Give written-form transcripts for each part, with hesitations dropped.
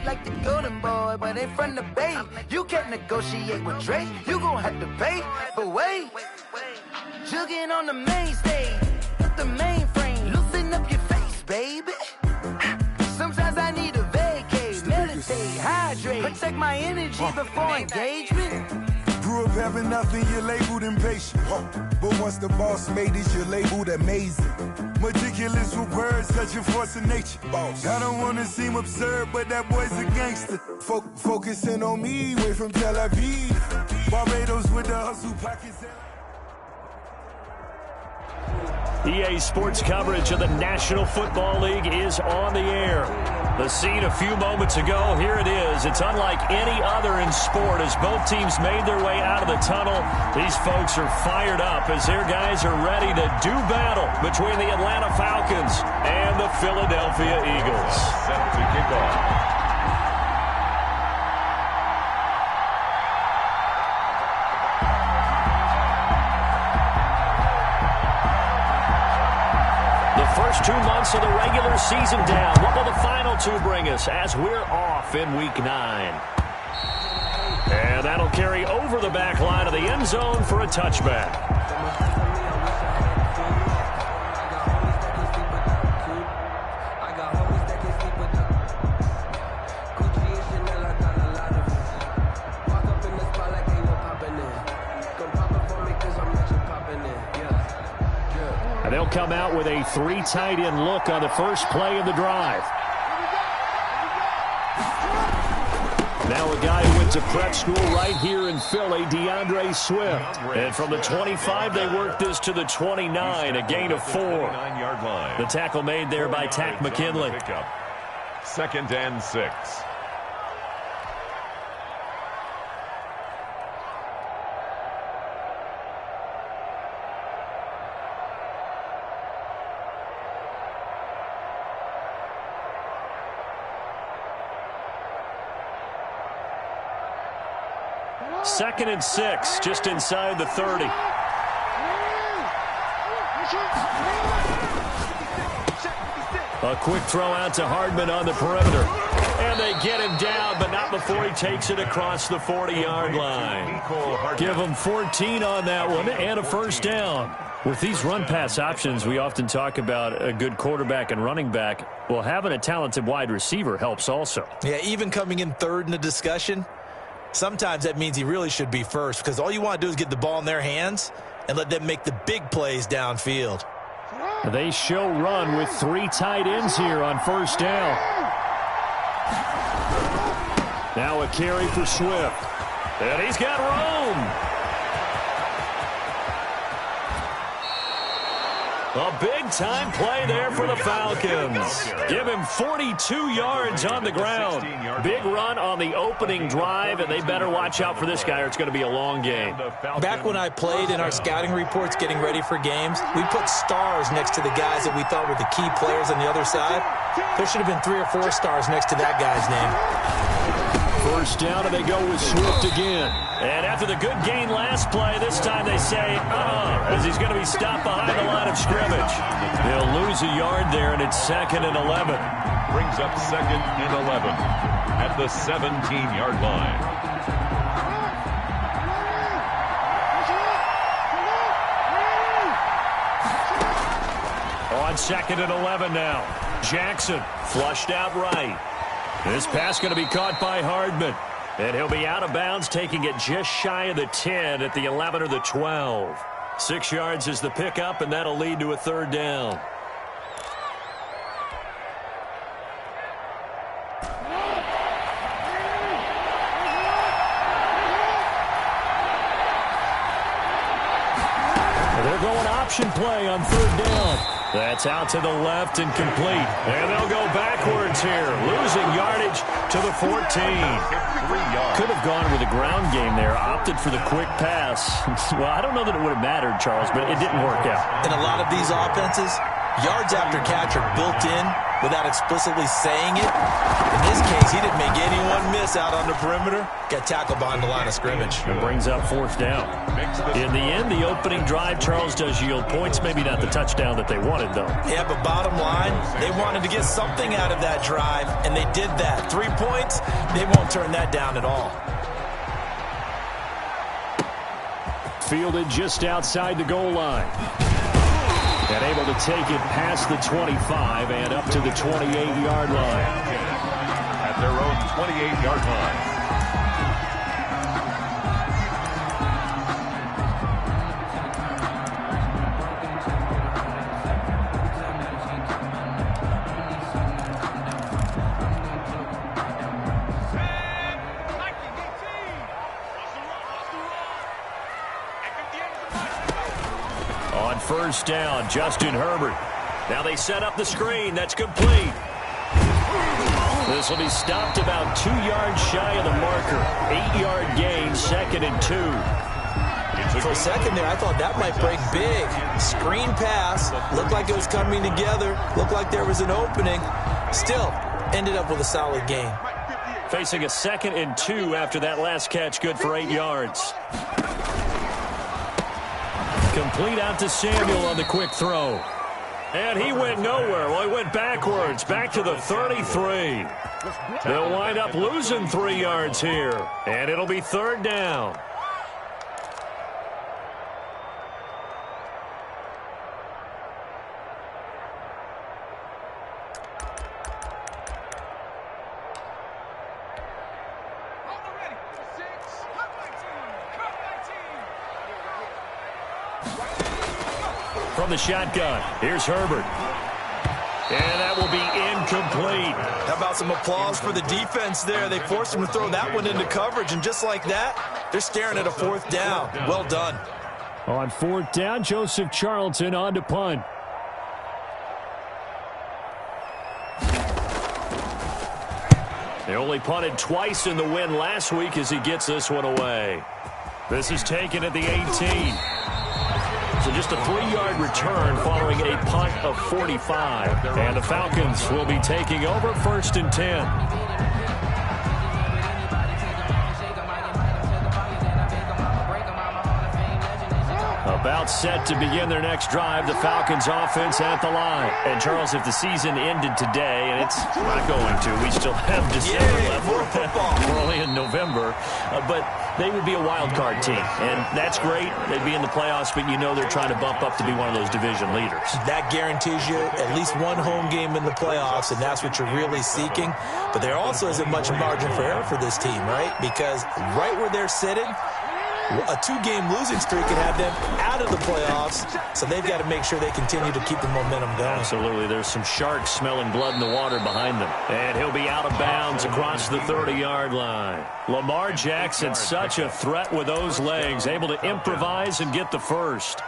like the golden boy, but ain't from the Bay. You can't negotiate with Drake, you gon' have to pay. But wait, jugging on the main stage, the mainframe, loosen up your face, baby. Sometimes I need a vacate, meditate, hydrate, protect my energy before engagement. Grew up having nothing, you're labeled impatient. But once the boss made it, you're labeled amazing. Meticulous with words, such a force of nature. I don't wanna seem absurd, but that boy's a gangster. Focusing on me, way from Tel Aviv. Barbados with the hustle pockets. EA Sports coverage of the National Football League is on the air. The scene a few moments ago, here it is. It's unlike any other in sport as both teams made their way out of the tunnel. These folks are fired up as their guys are ready to do battle between the Atlanta Falcons and the Philadelphia Eagles. Set to kick off. First 2 months of the regular season down. What will the final two bring us as we're off in Week 9? And that'll carry over the back line of the end zone for a touchback. They'll come out with a 3 tight end look on the first play of the drive. Now a guy who went to prep school right here in Philly, DeAndre Swift. And from the 25, they worked this to the 29, a gain of 4. The tackle made there by Takk McKinley. 2nd and 6. Second and 6, just inside the 30. A quick throw out to Hardman on the perimeter. And they get him down, but not before he takes it across the 40-yard line. Give him 14 on that one and a first down. With these run-pass options, we often talk about a good quarterback and running back. Well, having a talented wide receiver helps also. Yeah, even coming in third in the discussion, sometimes that means he really should be first because all you want to do is get the ball in their hands and let them make the big plays downfield. They show run with 3 tight ends here on first down. Now a carry for Swift. And he's got room. A big-time play there for the Falcons. Give him 42 yards on the ground. Big run on the opening drive, and they better watch out for this guy or it's going to be a long game. Back when I played in our scouting reports getting ready for games, we put stars next to the guys that we thought were the key players on the other side. There should have been 3 or 4 stars next to that guy's name. First down, and they go with Swift again. And after the good gain last play, this time they say, as he's going to be stopped behind the line of scrimmage. They'll lose a yard there, and it's 2nd and 11. Brings up 2nd and 11 at the 17-yard line. On 2nd and 11 now. Jackson flushed out right. This pass going to be caught by Hardman. And he'll be out of bounds, taking it just shy of the 10 at the 11 or the 12. 6 yards is the pickup, and that'll lead to a 3rd down. They're going option play on 3rd down. That's out to the left and complete. And they'll go backwards here, losing yardage to the 14. Could have gone with a ground game there, opted for the quick pass. Well, I don't know that it would have mattered, Charles, but it didn't work out. In a lot of these offenses, yards after catch are built in without explicitly saying it. In this case, he didn't make anyone miss miss out on the perimeter, get tackled behind the line of scrimmage. It brings up 4th down. In the end, the opening drive, Charles, does yield points. Maybe not the touchdown that they wanted, though. Yeah, but bottom line, they wanted to get something out of that drive, and they did that. 3 points, they won't turn that down at all. Fielded just outside the goal line. And able to take it past the 25 and up to the 28-yard line. At their own 28-yard line. On 1st down, Justin Herbert. Now they set up the screen. That's complete. This will be stopped about 2 yards shy of the marker. 8-yard gain, 2nd and 2. For a second there, I thought that might break big. Screen pass. Looked like it was coming together. Looked like there was an opening. Still, ended up with a solid gain. Facing a 2nd and 2 after that last catch. Good for 8 yards. Complete out to Samuel on the quick throw. And he went nowhere. Well, he went backwards, back to the 33. They'll wind up losing 3 yards here. And it'll be 3rd down. From the shotgun, here's Herbert. And that will be incomplete. How about some applause for the defense there? They forced him to throw that one into coverage, and just like that, they're staring at a 4th down. Well done. On 4th down, Joseph Charlton on to punt. They only punted twice in the win last week as he gets this one away. This is taken at the 18. So just a 3-yard return following a punt of 45. And the Falcons will be taking over 1st and 10. About set to begin their next drive, the Falcons offense at the line. And Charles, if the season ended today, and it's not going to, we still have December left. We're only in November. But they would be a wild card team. And that's great. They'd be in the playoffs, but you know they're trying to bump up to be one of those division leaders. That guarantees you at least one home game in the playoffs, and that's what you're really seeking. But there also isn't much margin for error for this team, right? Because right where they're sitting, a 2-game losing streak can have them out of the playoffs, so they've got to make sure they continue to keep the momentum going. Absolutely. There's some sharks smelling blood in the water behind them. And he'll be out of bounds across the 30-yard line. Lamar Jackson, such a threat with those legs, able to improvise and get the first.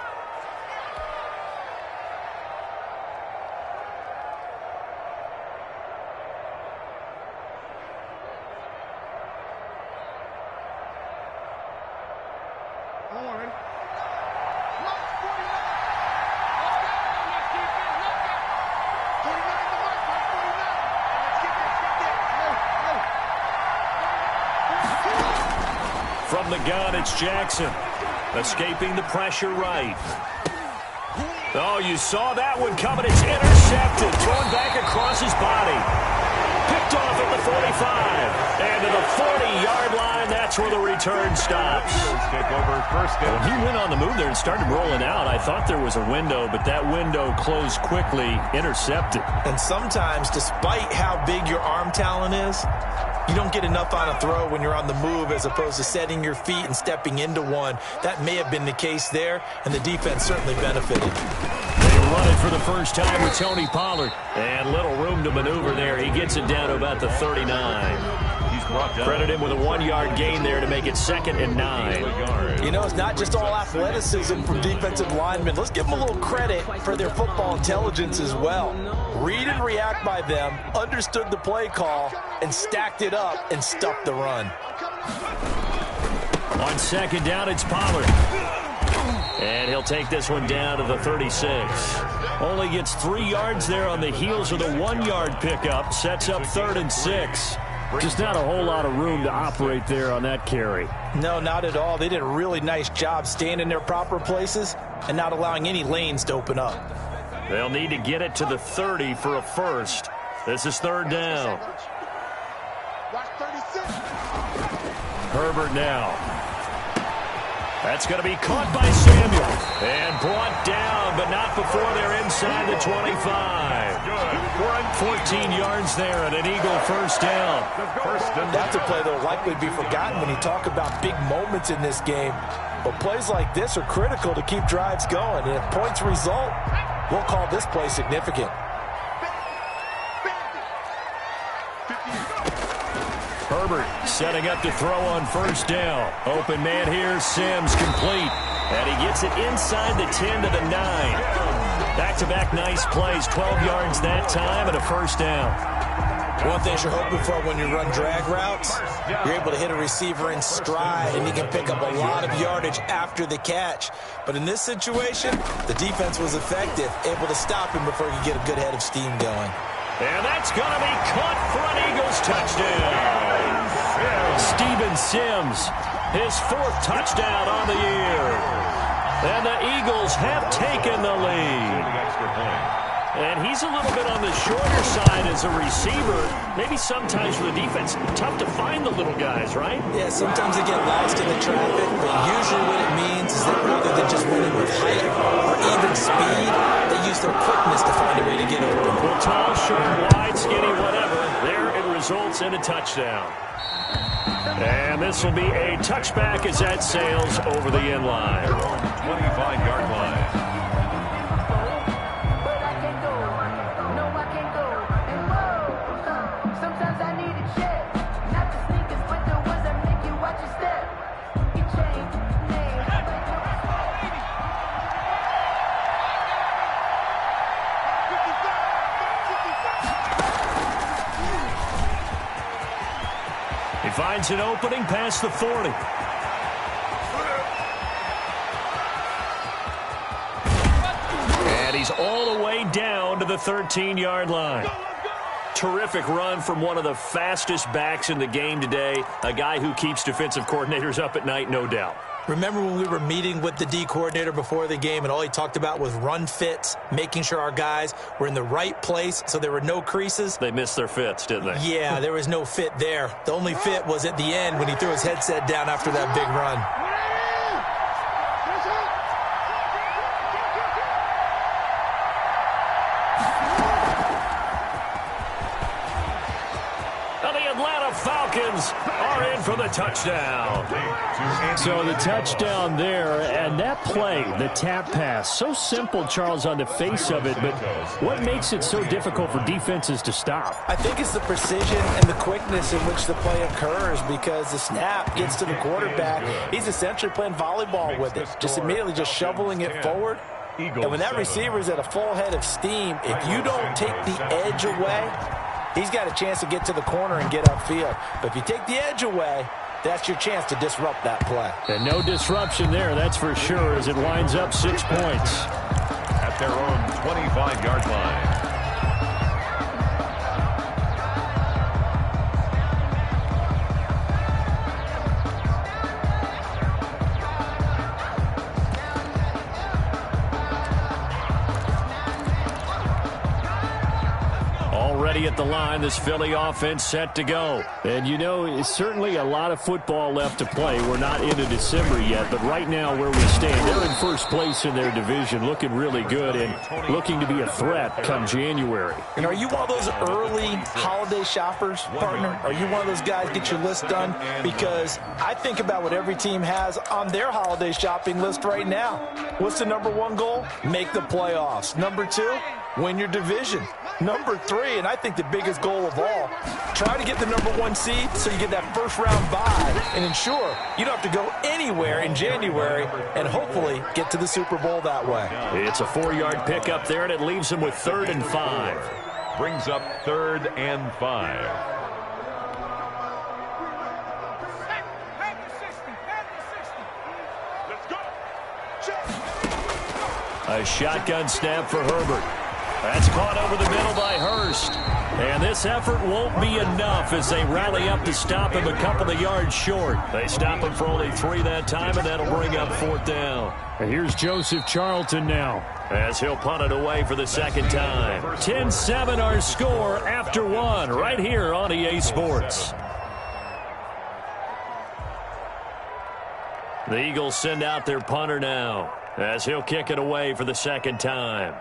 From the gun, it's Jackson. Escaping the pressure right. Oh, you saw that one coming. It's intercepted. Thrown back across his body. Picked off at the 45. And to the 40-yard line, that's where the return stops. When he went on the move there and started rolling out, I thought there was a window, but that window closed quickly, intercepted. And sometimes, despite how big your arm talent is, you don't get enough on a throw when you're on the move as opposed to setting your feet and stepping into one. That may have been the case there, and the defense certainly benefited. They run it for the first time with Tony Pollard. And little room to maneuver there. He gets it down to about the 39. Credit him with a 1-yard gain there to make it 2nd and 9. You know, it's not just all athleticism from defensive linemen. Let's give them a little credit for their football intelligence as well. Read and react by them, understood the play call, and stacked it up and stuffed the run. On 2nd down, it's Pollard. And he'll take this one down to the 36. Only gets 3 yards there on the heels of the 1-yard pickup. Sets up 3rd and 6. Just not a whole lot of room to operate there on that carry. No, not at all. They did a really nice job staying in their proper places and not allowing any lanes to open up. They'll need to get it to the 30 for a first. This is third down. Herbert now. That's going to be caught by Samuel. And brought down, but not before they're inside the 25. 14 yards there and an Eagle first down. That's a play that will likely be forgotten when you talk about big moments in this game. But plays like this are critical to keep drives going. And if points result, we'll call this play significant. Herbert setting up to throw on first down. Open man here, Sims complete. And he gets it inside the 10 to the 9. Back-to-back nice plays, 12 yards that time and a first down. One thing you're hoping for when you run drag routes, you're able to hit a receiver in stride and he can pick up a lot of yardage after the catch. But in this situation, the defense was effective, able to stop him before he could get a good head of steam going. And that's going to be caught for an Eagles touchdown. Steven Sims, his 4th touchdown on the year. And the Eagles have taken the lead. And he's a little bit on the shorter side as a receiver. Maybe sometimes for the defense, tough to find the little guys, right? Yeah, sometimes they get lost in the traffic, but usually what it means is that rather than just winning with height or even speed, they use their quickness to find a way to get open. Well, tall, short, wide, skinny, whatever. There it results in a touchdown. And this will be a touchback as that sails over the end line. 25-yard line. He finds an opening past the 40. And he's all the way down to the 13-yard line. Terrific run from one of the fastest backs in the game today. A guy who keeps defensive coordinators up at night, no doubt. Remember when we were meeting with the D coordinator before the game and all he talked about was run fits, making sure our guys were in the right place so there were no creases? They missed their fits, didn't they? Yeah, there was no fit there. The only fit was at the end when he threw his headset down after that big run. Falcons are in for the touchdown. So the touchdown there, and that play, the tap pass, so simple, Charles, on the face of it, but what makes it so difficult for defenses to stop? I think it's the precision and the quickness in which the play occurs because the snap gets to the quarterback. He's essentially playing volleyball with it, just immediately just shoveling it forward. And when that receiver is at a full head of steam, if you don't take the edge away, he's got a chance to get to the corner and get upfield. But if you take the edge away, that's your chance to disrupt that play. And no disruption there, that's for sure, as it winds up 6 points. At their own 25-yard line. At the line, this Philly offense set to go. And you know, it's certainly a lot of football left to play. We're not into December yet, but right now where we stand, they're in first place in their division, looking really good and looking to be a threat come January. And are you one of those early holiday shoppers, partner? Are you one of those guys get your list done? Because I think about what every team has on their holiday shopping list right now. What's the #1 goal? Make the playoffs. #2, win your division. #3, and I think the biggest goal of all, try to get the #1 seed so you get that first-round bye and ensure you don't have to go anywhere in January and hopefully get to the Super Bowl that way. It's a 4-yard pickup there, and it leaves them with 3rd and 5. Brings up 3rd and 5. A shotgun snap for Herbert. That's caught over the middle by Hurst. And this effort won't be enough as they rally up to stop him a couple of yards short. They stop him for only 3 that time, and that'll bring up 4th down. And here's Joseph Charlton now, as he'll punt it away for the second time. 10-7 our score after 1 right here on EA Sports. The Eagles send out their punter now as he'll kick it away for the second time.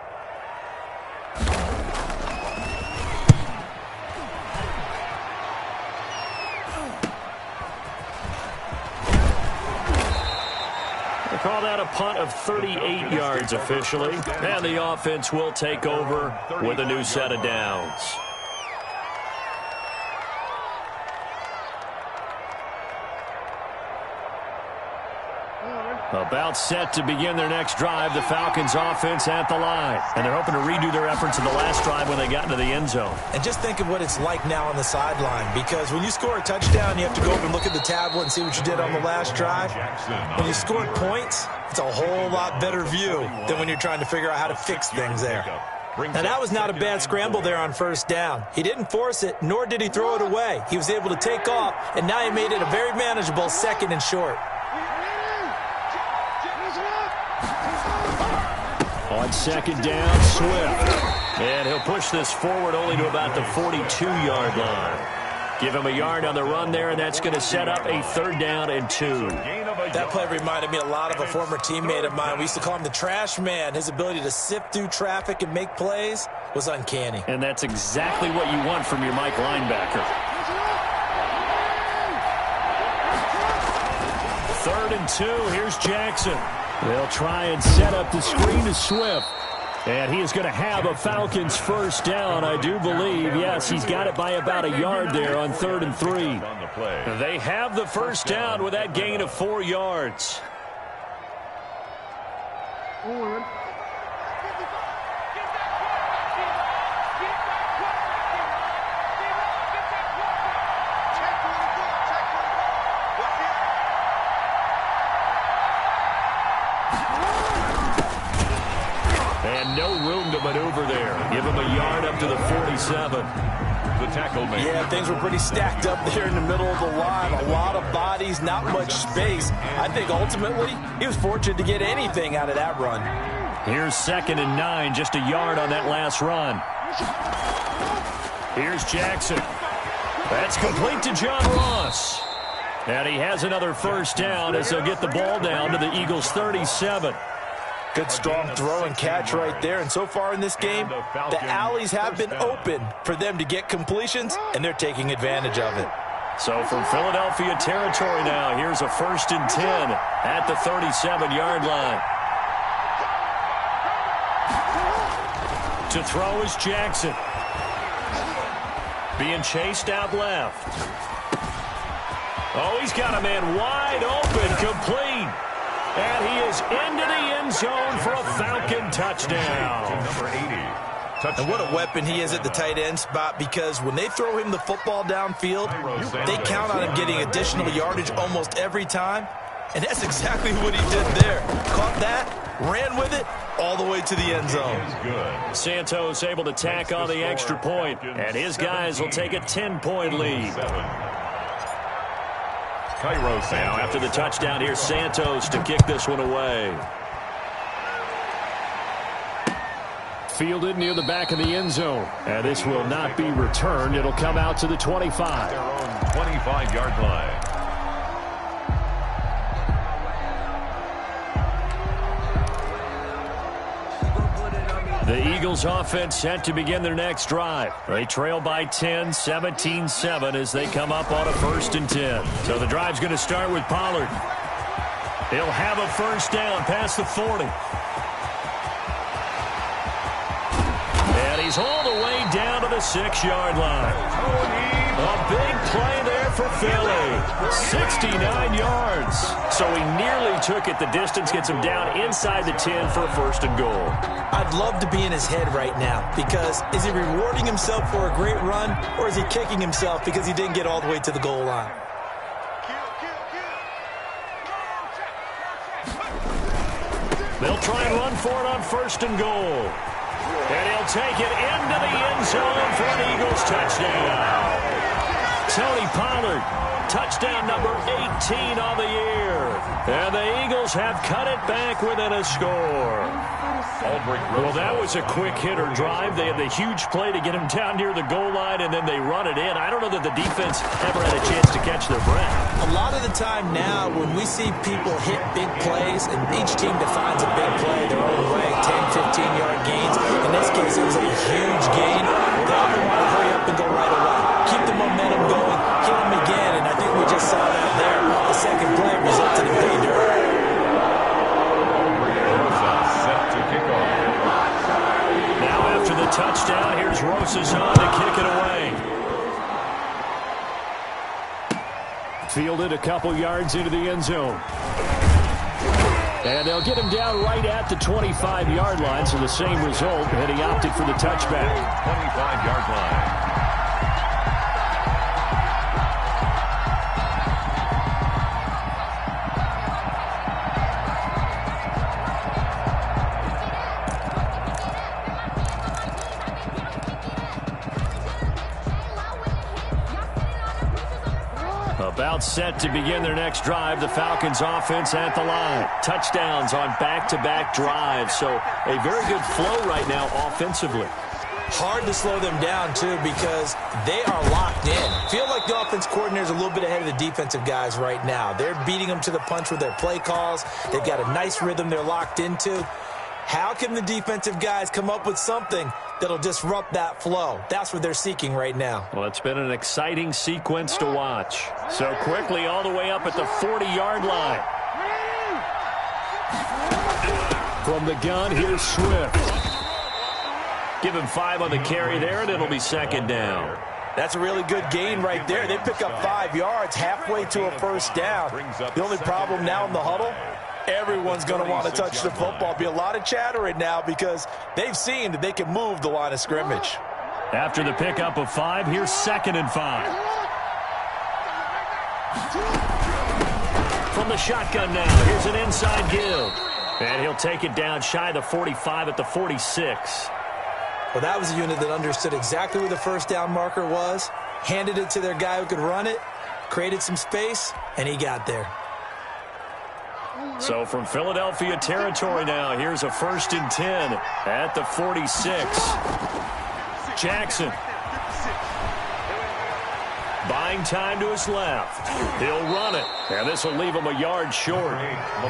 They call that a punt of 38 yards officially, and the offense will take over with a new set of downs. About set to begin their next drive, the Falcons offense at the line. And they're hoping to redo their efforts in the last drive when they got into the end zone. And just think of what it's like now on the sideline, because when you score a touchdown, you have to go over and look at the tablet and see what you did on the last drive. When you scored points, it's a whole lot better view than when you're trying to figure out how to fix things there. Now, that was not a bad scramble there on first down. He didn't force it, nor did he throw it away. He was able to take off, and now he made it a very manageable 2nd and short. On 2nd down, Swift. And he'll push this forward only to about the 42-yard line. Give him a yard on the run there, and that's going to set up a 3rd down and 2. That play reminded me a lot of a former teammate of mine. We used to call him the trash man. His ability to sift through traffic and make plays was uncanny. And that's exactly what you want from your Mike linebacker. 3rd and 2. Here's Jackson. They'll try and set up the screen to Swift. And he is going to have a Falcons first down, I do believe. Yes, he's got it by about a yard there on 3rd and 3. They have the first down with that gain of 4 yards. And no room to maneuver there. Give him a yard up to the 47. The tackle man. Yeah, things were pretty stacked up there in the middle of the line. A lot of bodies, not much space. I think ultimately he was fortunate to get anything out of that run. Here's 2nd and 9, just a yard on that last run. Here's Jackson. That's complete to John Ross. And he has another first down as they'll get the ball down to the Eagles' 37. Good strong throw and catch right there. And so far in this game, the alleys have been open for them to get completions, and they're taking advantage of it. So from Philadelphia territory now, here's a 1st and 10 at the 37-yard line. To throw is Jackson. Being chased out left. Oh, he's got a man wide open, complete. And he is into the end zone for a Falcon touchdown. Number 80. And what a weapon he is at the tight end spot, because when they throw him the football downfield, they count on him getting additional yardage almost every time. And that's exactly what he did there. Caught that, ran with it, all the way to the end zone. Santos able to tack on the extra point, and his guys will take a 10-point lead. Now after the touchdown, here's Santos to kick this one away. Fielded near the back of the end zone. And this will not be returned. It'll come out to the 25. Their own 25-yard line. The Eagles offense set to begin their next drive. They trail by 10, 17-7 as they come up on a 1st and 10. So the drive's going to start with Pollard. He'll have a first down past the 40. And he's all the way down to the 6-yard line. A big play there for Philly. 69 yards. So he nearly took it the distance, gets him down inside the 10 for a 1st and goal. I'd love to be in his head right now, because is he rewarding himself for a great run, or is he kicking himself because he didn't get all the way to the goal line? They'll try and run for it on 1st and goal. And he'll take it into the end zone for an Eagles touchdown. Tony Pollard, touchdown number 18 on the year. And the Eagles have cut it back within a score. Well, that was a quick hitter drive. They had the huge play to get him down near the goal line, and then they run it in. I don't know that the defense ever had a chance to catch their breath. A lot of the time now, when we see people hit big plays, and each team defines a big play their own way, 10, 15-yard gains. In this case, it was a huge gain. They often want to hurry up and go right away. Keep the momentum going, hit them again, and I think we just saw that there. The second play resulted in pay dirt. Now after the touchdown, here's Rosazon to kick it away. Fielded a couple yards into the end zone. And they'll get him down right at the 25-yard line, so the same result, and he opted for the touchback. 25-yard line. About set to begin their next drive. The Falcons offense at the line. Touchdowns on back-to-back drives. So a very good flow right now offensively. Hard to slow them down, too, because they are locked in. Feel like the offense coordinator is a little bit ahead of the defensive guys right now. They're beating them to the punch with their play calls. They've got a nice rhythm they're locked into. How can the defensive guys come up with something that'll disrupt that flow? That's what they're seeking right now. Well, it's been an exciting sequence to watch. So quickly all the way up at the 40-yard line. From the gun, here's Swift. Give him 5 on the carry there, and it'll be second down. That's a really good gain right there. They pick up 5 yards halfway to a first down. The only problem now in the huddle, everyone's going to want to touch the football. Be a lot of chattering now because they've seen that they can move the line of scrimmage. After the pickup of 5, here's 2nd and 5. From the shotgun now, here's an inside give. And he'll take it down shy of the 45 at the 46. Well, that was a unit that understood exactly where the first down marker was, handed it to their guy who could run it, created some space, and he got there. So from Philadelphia territory now, here's a 1st and 10 at the 46. Jackson. Buying time to his left. He'll run it. And this will leave him a yard short.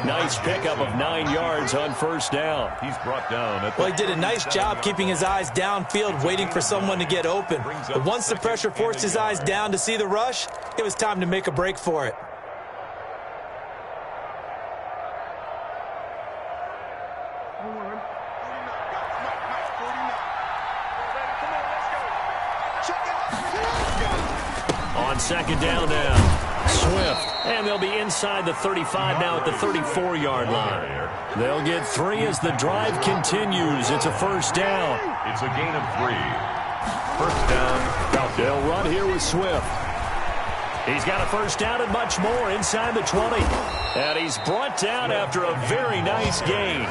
Nice pickup of 9 yards on first down. He's brought down. Well, he did a nice job keeping his eyes downfield, waiting for someone to get open. But once the pressure forced his eyes down to see the rush, it was time to make a break for it. On second down now, Swift. And they'll be inside the 35 now at the 34-yard line. They'll get 3 as the drive continues. It's a first down. It's a gain of 3. First down. They'll run here with Swift. He's got a first down and much more inside the 20. And he's brought down after a very nice gain.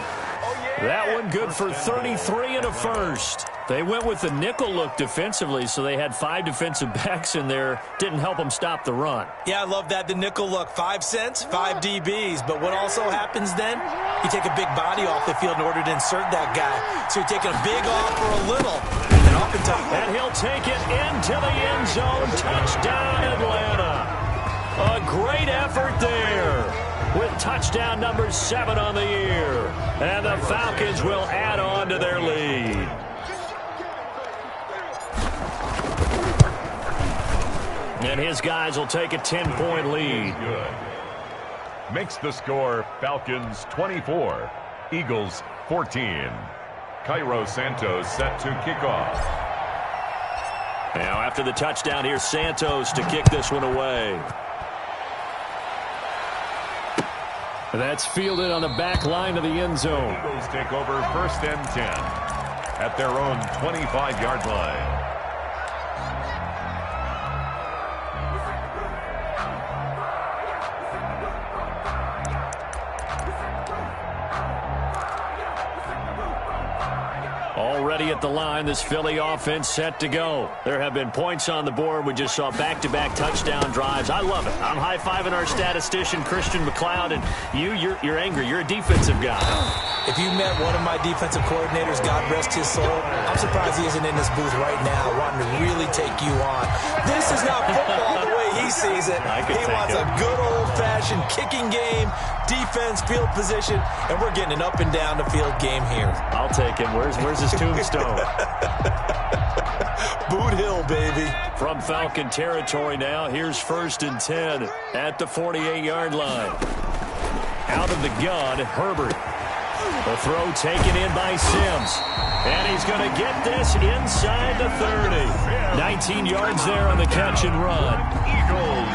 That one good for 33 and a first. They went with the nickel look defensively, so they had 5 defensive backs in there. Didn't help them stop the run. Yeah, I love that, the nickel look. 5 cents, 5 DBs. But what also happens then, you take a big body off the field in order to insert that guy. So you're taking a big off for a little. And oftentimes, and he'll take it into the end zone. Touchdown, Atlanta. A great effort there, with touchdown number 7 on the year. And the Falcons will add on to their lead. And his guys will take a 10-point lead. Good. Makes the score Falcons 24, Eagles 14. Cairo Santos set to kick off. Now after the touchdown, here's Santos to kick this one away. That's fielded on the back line of the end zone. Eagles take over 1st and 10 at their own 25-yard line. ready at the line. This Philly offense set to go. There have been points on the board. We just saw back-to-back touchdown drives. I love it. I'm high-fiving our statistician, Christian McLeod, and you're angry. You're a defensive guy. If you met one of my defensive coordinators, God rest his soul, I'm surprised he isn't in this booth right now wanting to really take you on. This is not football the way he sees it. He wants a good old-fashioned kicking game, defense, field position, and we're getting an up and down the field game here. I'll take him. Where's his tombstone? Boot Hill, baby. From Falcon territory now, here's 1st and 10 at the 48-yard line. Out of the gun, Herbert. The throw taken in by Sims. And he's going to get this inside the 30. 19 yards there on the catch and run. Eagles.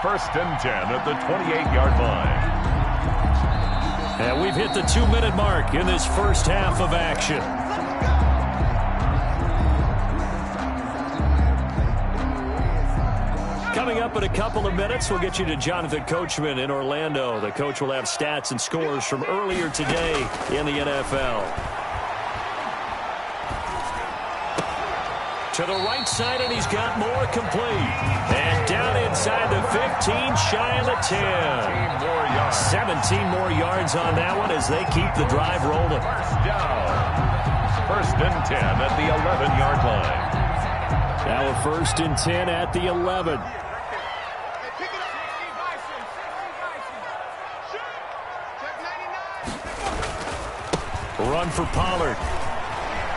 1st and 10 at the 28-yard line. And we've hit the 2-minute mark in this first half of action. Coming up in a couple of minutes, we'll get you to Jonathan Coachman in Orlando. The coach will have stats and scores from earlier today in the NFL. To the right side, and he's got more complete. And down inside the 15, shy of the 10. 17 more yards on that one as they keep the drive rolling. Down. 1st and 10 at the 11-yard line. Now a 1st and 10 at the 11. Run for Pollard.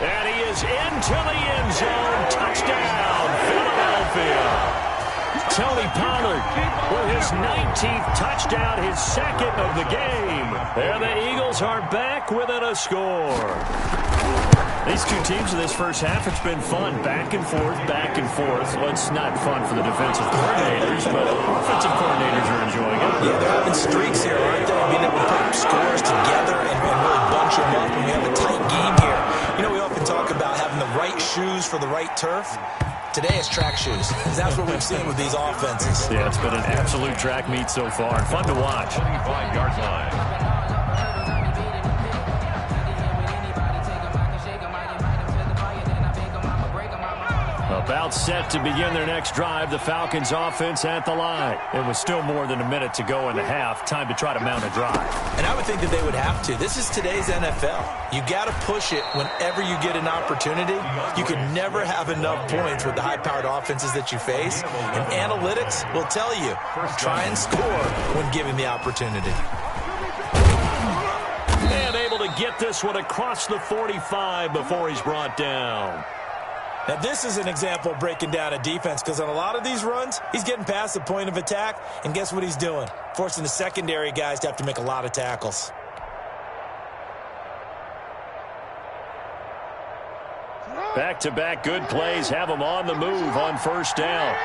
And he is into the end zone. Touchdown, Philadelphia. Tony Pollard with his 19th touchdown, his 2nd of the game. And the Eagles are back within a score. These two teams in this first half, it's been fun. Back and forth, back and forth. Well, it's not fun for the defensive coordinators, but offensive coordinators are enjoying it. Yeah, they're having streaks here, aren't they? Being able to put scores together and really bunch them up, and we have a tight game here. You know, we often talk about having the right shoes for the right turf. Today it's track shoes. That's what we've seen with these offenses. Yeah, it's been an absolute track meet so far. Fun to watch. 25-yard line. About set to begin their next drive, the Falcons offense at the line. It was still more than a minute to go in the half. Time to try to mount a drive. And I would think that they would have to. This is today's NFL. You got to push it whenever you get an opportunity. You can never have enough points with the high-powered offenses that you face. And analytics will tell you, try and score when given the opportunity. And able to get this one across the 45 before he's brought down. Now, this is an example of breaking down a defense, because on a lot of these runs, he's getting past the point of attack, and guess what he's doing? Forcing the secondary guys to have to make a lot of tackles. Back-to-back good plays have him on the move on 1st down.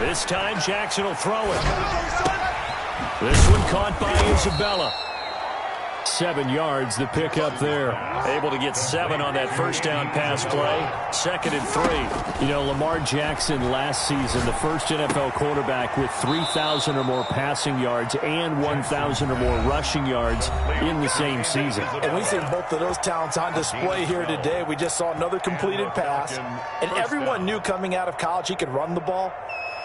This time, Jackson will throw it. This one caught by Isabella. 7 yards, the pickup there. Able to get 7 on that 1st down pass play. 2nd and 3. You know, Lamar Jackson last season, the first NFL quarterback with 3,000 or more passing yards and 1,000 or more rushing yards in the same season. And we see both of those talents on display here today. We just saw another completed pass. And everyone knew coming out of college he could run the ball.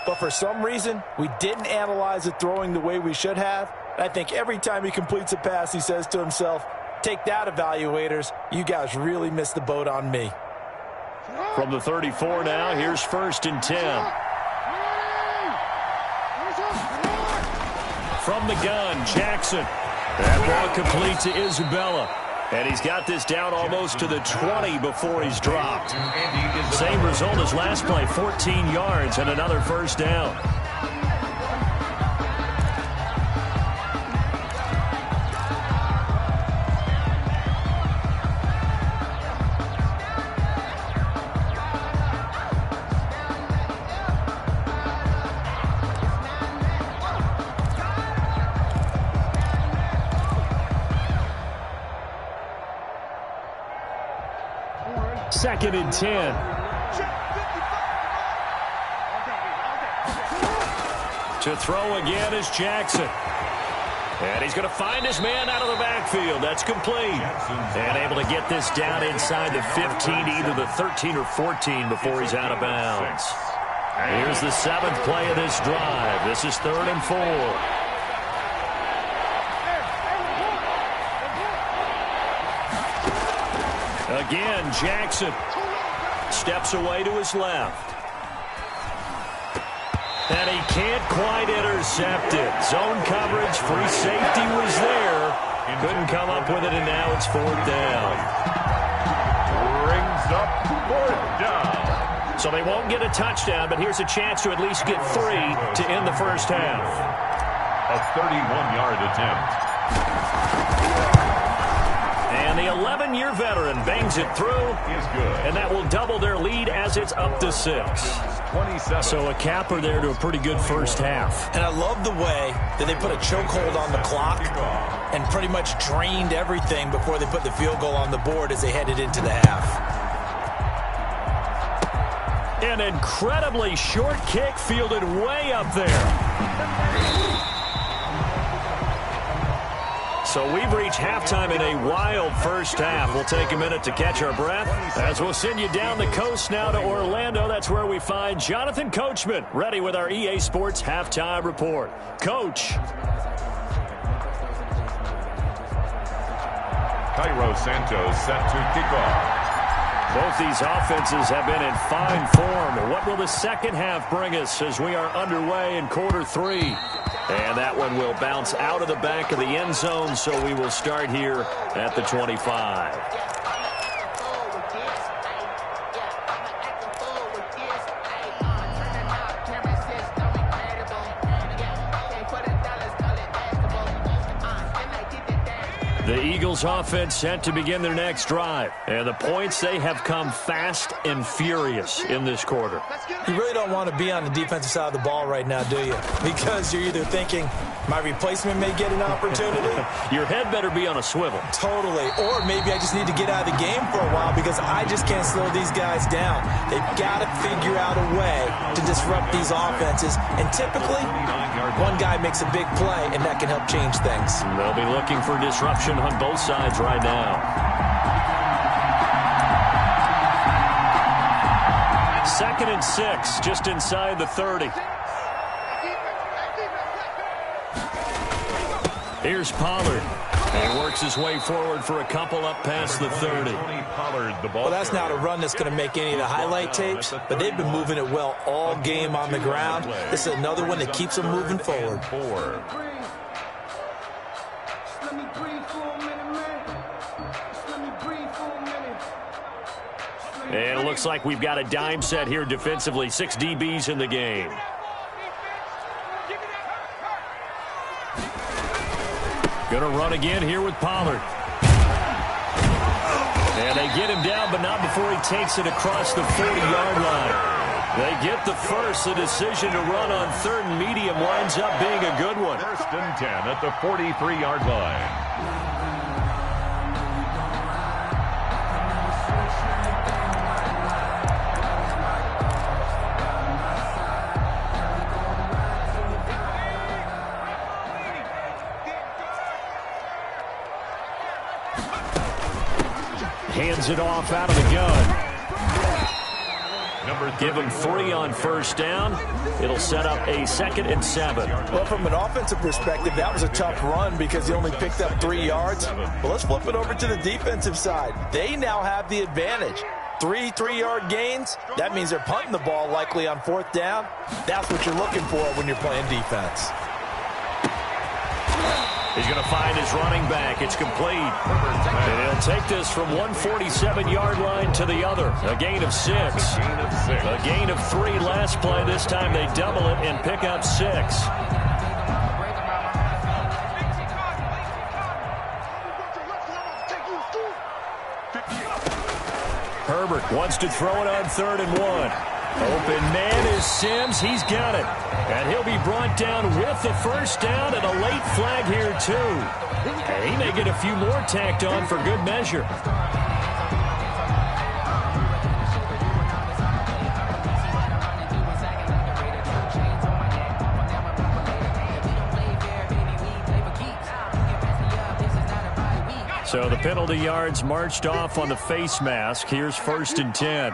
But for some reason, we didn't analyze it throwing the way we should have. I think every time he completes a pass, he says to himself, take that, evaluators. You guys really missed the boat on me. From the 34 now, here's 1st and 10. From the gun, Jackson. That ball complete to Isabella. And he's got this down almost to the 20 before he's dropped. Same result as last play, 14 yards and another 1st down. Second and 10. To throw again is Jackson. And he's going to find his man out of the backfield. That's complete. And able to get this down inside the 15 to either the 13 or 14 before he's out of bounds. Here's the 7th play of this drive. This is 3rd and 4. Again, Jackson steps away to his left. And he can't quite intercept it. Zone coverage, free safety was there. Couldn't come up with it, and now it's 4th down. Brings up 4th down. So they won't get a touchdown, but here's a chance to at least get 3 to end the first half. A 31-yard attempt. And the 11-year veteran bangs it through. He's good. And that will double their lead as it's up to 6. 27. So a capper there to a pretty good first half. And I love the way that they put a chokehold on the clock and pretty much drained everything before they put the field goal on the board as they headed into the half. An incredibly short kick fielded way up there. So we've reached halftime in a wild first half. We'll take a minute to catch our breath as we'll send you down the coast now to Orlando. That's where we find Jonathan Coachman ready with our EA Sports Halftime Report. Coach. Cairo Santos set to kick off. Both these offenses have been in fine form. What will the second half bring us as we are underway in quarter 3? And that one will bounce out of the back of the end zone, so we will start here at the 25. The Eagles offense set to begin their next drive. And the points, they have come fast and furious in this quarter. You really don't want to be on the defensive side of the ball right now, do you? Because you're either thinking, my replacement may get an opportunity. Your head better be on a swivel. Totally. Or maybe I just need to get out of the game for a while because I just can't slow these guys down. They've got to figure out a way to disrupt these offenses. And typically, one guy makes a big play, and that can help change things. They'll be looking for disruption on both sides right now. 2nd and 6, just inside the 30. Here's Pollard. And works his way forward for a couple up past the 30. Well, that's not a run that's going to make any of the highlight tapes, but they've been moving it well all game on the ground. This is another one that keeps them moving forward. And it looks like we've got a dime set here defensively. 6 DBs in the game. Going to run again here with Pollard. And they get him down, but not before he takes it across the 40-yard line. They get the first. The decision to run on 3rd and medium winds up being a good one. 1st and 10 at the 43-yard line. Hands it off out of the gun. Give him 3 on 1st down. It'll set up a 2nd and 7. Well, from an offensive perspective, that was a tough run because he only picked up 3 yards. Well, let's flip it over to the defensive side. They now have the advantage. 3 3-yard gains. That means they're punting the ball likely on 4th down. That's what you're looking for when you're playing defense. He's going to find his running back. It's complete. And he'll take this from one 47-yard line to the other. A gain of 6. A gain of 3 last play. This time they double it and pick up 6. Herbert wants to throw it on 3rd and 1. Open man is Sims. He's got it. And he'll be brought down with the 1st down and a late flag here, too. And he may get a few more tacked on for good measure. So the penalty yards marched off on the face mask. Here's 1st and 10.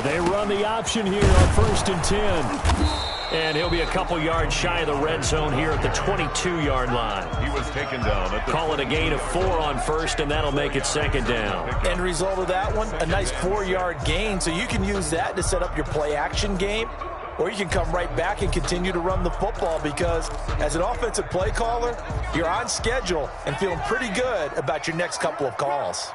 They run the option here on 1st and 10. And he'll be a couple yards shy of the red zone here at the 22-yard line. He was taken down at the Call it a gain of 4 on 1st, and that'll make it 2nd down. End result of that one, a nice 4-yard gain. So you can use that to set up your play-action game, or you can come right back and continue to run the football because as an offensive play caller, you're on schedule and feeling pretty good about your next couple of calls.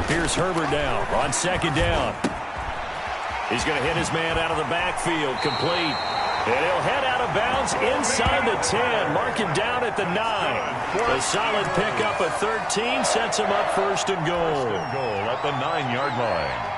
Here's Herbert now on 2nd down. He's going to hit his man out of the backfield, complete. And he'll head out of bounds inside the 10. Mark him down at the 9. A solid pickup of 13 sets him up 1st and goal. Goal at the 9-yard line.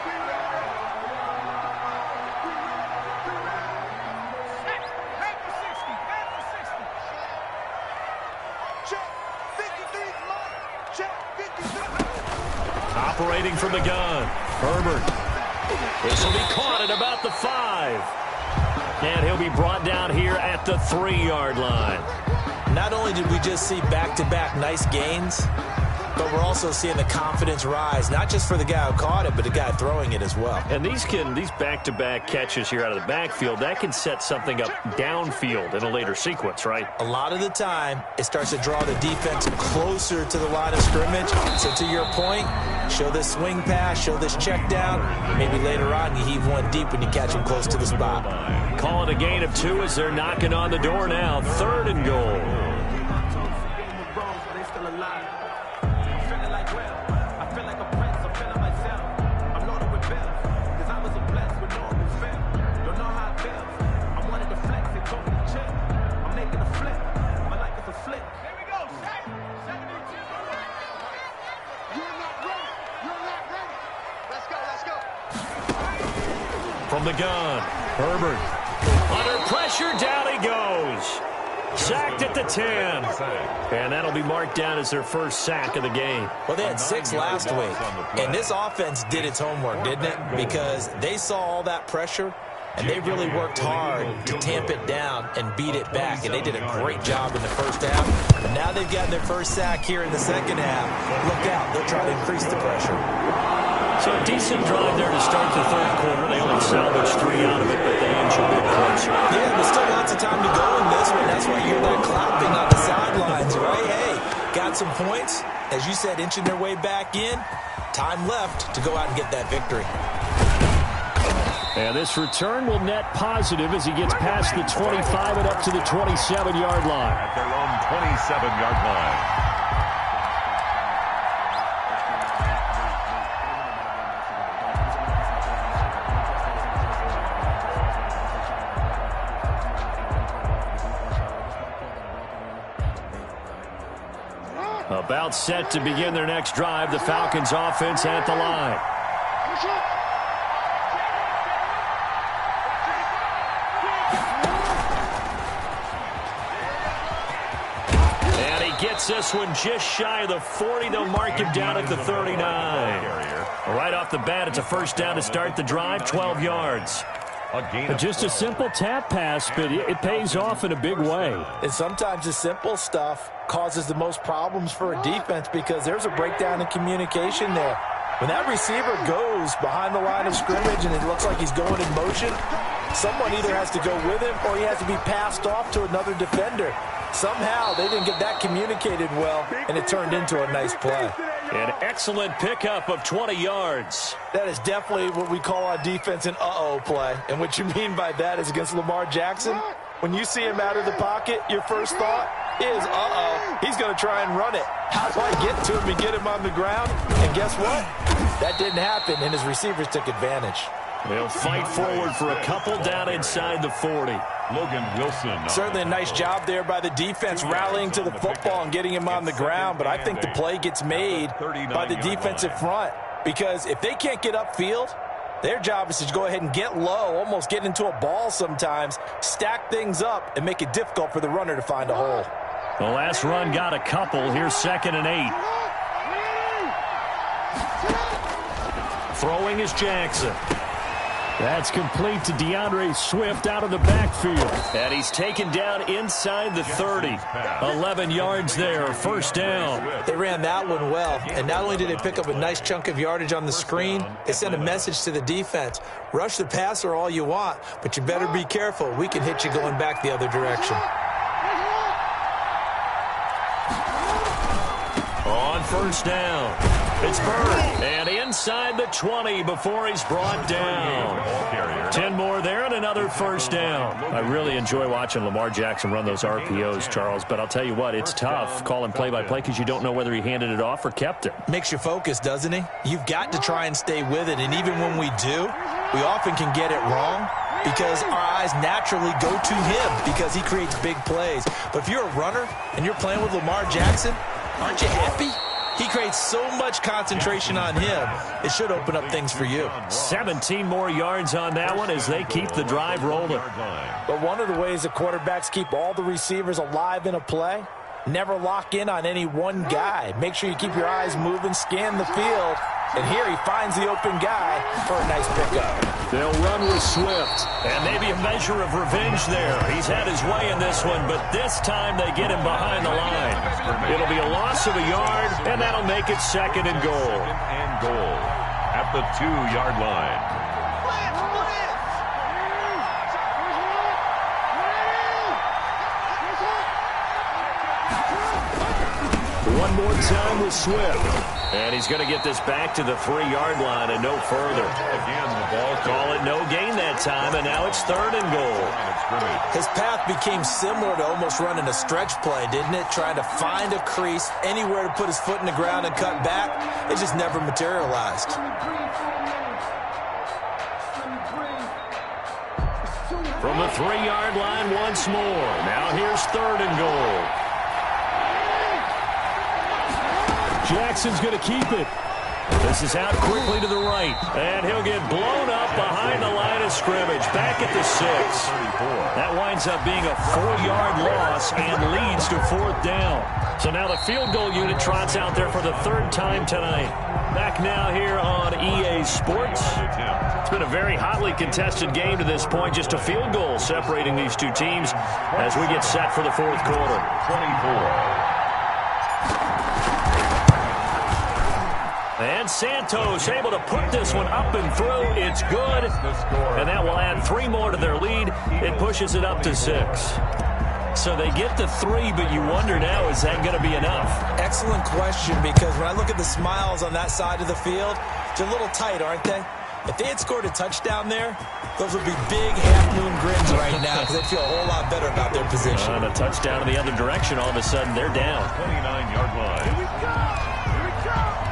Operating from the gun, Herbert. This will be caught at about the 5. And he'll be brought down here at the 3-yard line. Not only did we just see back-to-back nice gains, but we're also seeing the confidence rise, not just for the guy who caught it, but the guy throwing it as well. And these back-to-back catches here out of the backfield, that can set something up downfield in a later sequence, right? A lot of the time, it starts to draw the defense closer to the line of scrimmage. So to your point, show this swing pass, show this check down. Maybe later on you heave one deep when you catch him close to the spot. Call it a gain of 2 as they're knocking on the door now. 3rd and goal. From the gun, Herbert. Under pressure, down he goes. Sacked at the 10. And that'll be marked down as their first sack of the game. Well, they had 6 last week. And this offense did its homework, didn't it? Because they saw all that pressure, and they really worked hard to tamp it down and beat it back. And they did a great job in the first half. But now they've gotten their first sack here in the second half. Look out. They'll try to increase the pressure. So a decent drive there to start the 3rd quarter. They only salvaged 3 out of it, but they enjoyed it closer. Yeah, there's still lots of time to go in this one. That's why you're there clapping on the sidelines, right? Hey, got some points. As you said, inching their way back in. Time left to go out and get that victory. And this return will net positive as he gets past the 25 and up to the 27-yard line. At their own 27-yard line. About set to begin their next drive, the Falcons offense at the line. And he gets this one just shy of the 40. They'll mark him down at the 39. Right off the bat, it's a 1st down to start the drive, 12 yards. Just a simple tap pass, but it pays off in a big way. And sometimes the simple stuff causes the most problems for a defense because there's a breakdown in communication there. When that receiver goes behind the line of scrimmage and it looks like he's going in motion, someone either has to go with him or he has to be passed off to another defender. Somehow they didn't get that communicated well, and it turned into a nice play. An excellent pickup of 20 yards. That is definitely what we call on defense an uh-oh play. And what you mean by that is against Lamar Jackson, when you see him out of the pocket, your first thought is, uh-oh, he's going to try and run it. How do I get to him and get him on the ground? And guess what? That didn't happen, and his receivers took advantage. They'll fight forward for a couple down inside the 40. Logan Wilson. Certainly a nice job there by the defense rallying to the football and getting him on the ground, but I think the play gets made by the defensive front because if they can't get upfield, their job is to go ahead and get low, almost get into a ball sometimes, stack things up, and make it difficult for the runner to find a hole. The last run got a couple. Here's 2nd and 8. Throwing is Jackson. That's complete to DeAndre Swift out of the backfield. And he's taken down inside the 30. 11 yards there, first down. They ran that one well, and not only did they pick up a nice chunk of yardage on the screen, they sent a message to the defense. Rush the passer all you want, but you better be careful. We can hit you going back the other direction. On first down, it's Bird. And inside the 20 before he's brought down. 10 more there and another first down. I really enjoy watching Lamar Jackson run those RPOs, Charles, but I'll tell you what, it's tough calling play-by-play because you don't know whether he handed it off or kept it. Makes you focus, doesn't he? You've got to try and stay with it, and even when we do, we often can get it wrong because our eyes naturally go to him because he creates big plays. But if you're a runner and you're playing with Lamar Jackson, aren't you happy? He creates so much concentration on him. It should open up things for you. 17 more yards on that one as they keep the drive rolling. But one of the ways the quarterbacks keep all the receivers alive in a play, never lock in on any one guy. Make sure you keep your eyes moving, scan the field. And here he finds the open guy for a nice pickup. They'll run with Swift. And maybe a measure of revenge there. He's had his way in this one, but this time they get him behind the line. It'll be a loss of a yard, and that'll make it second and goal. And goal at the 2-yard line. One more time with Swift. And he's going to get this back to the 3-yard line and no further. Again, the ball call it no gain that time, and now it's third and goal. His path became similar to almost running a stretch play, didn't it? Trying to find a crease, anywhere to put his foot in the ground and cut back. It just never materialized. From the 3-yard line once more. Now here's third and goal. Jackson's going to keep it. This is out quickly to the right. And he'll get blown up behind the line of scrimmage. Back at the 6. That winds up being a 4-yard loss and leads to fourth down. So now the field goal unit trots out there for the third time tonight. Back now here on EA Sports. It's been a very hotly contested game to this point. Just a field goal separating these two teams as we get set for the fourth quarter. 24. And Santos able to put this one up and through. It's good. And that will add 3 more to their lead. It pushes it up to 6. So they get to 3, but you wonder now, is that going to be enough? Excellent question, because when I look at the smiles on that side of the field, they're a little tight, aren't they? If they had scored a touchdown there, those would be big half-moon grins right now because they feel a whole lot better about their position. And a touchdown in the other direction, all of a sudden they're down. 29-yard line. Here we go! Here we go!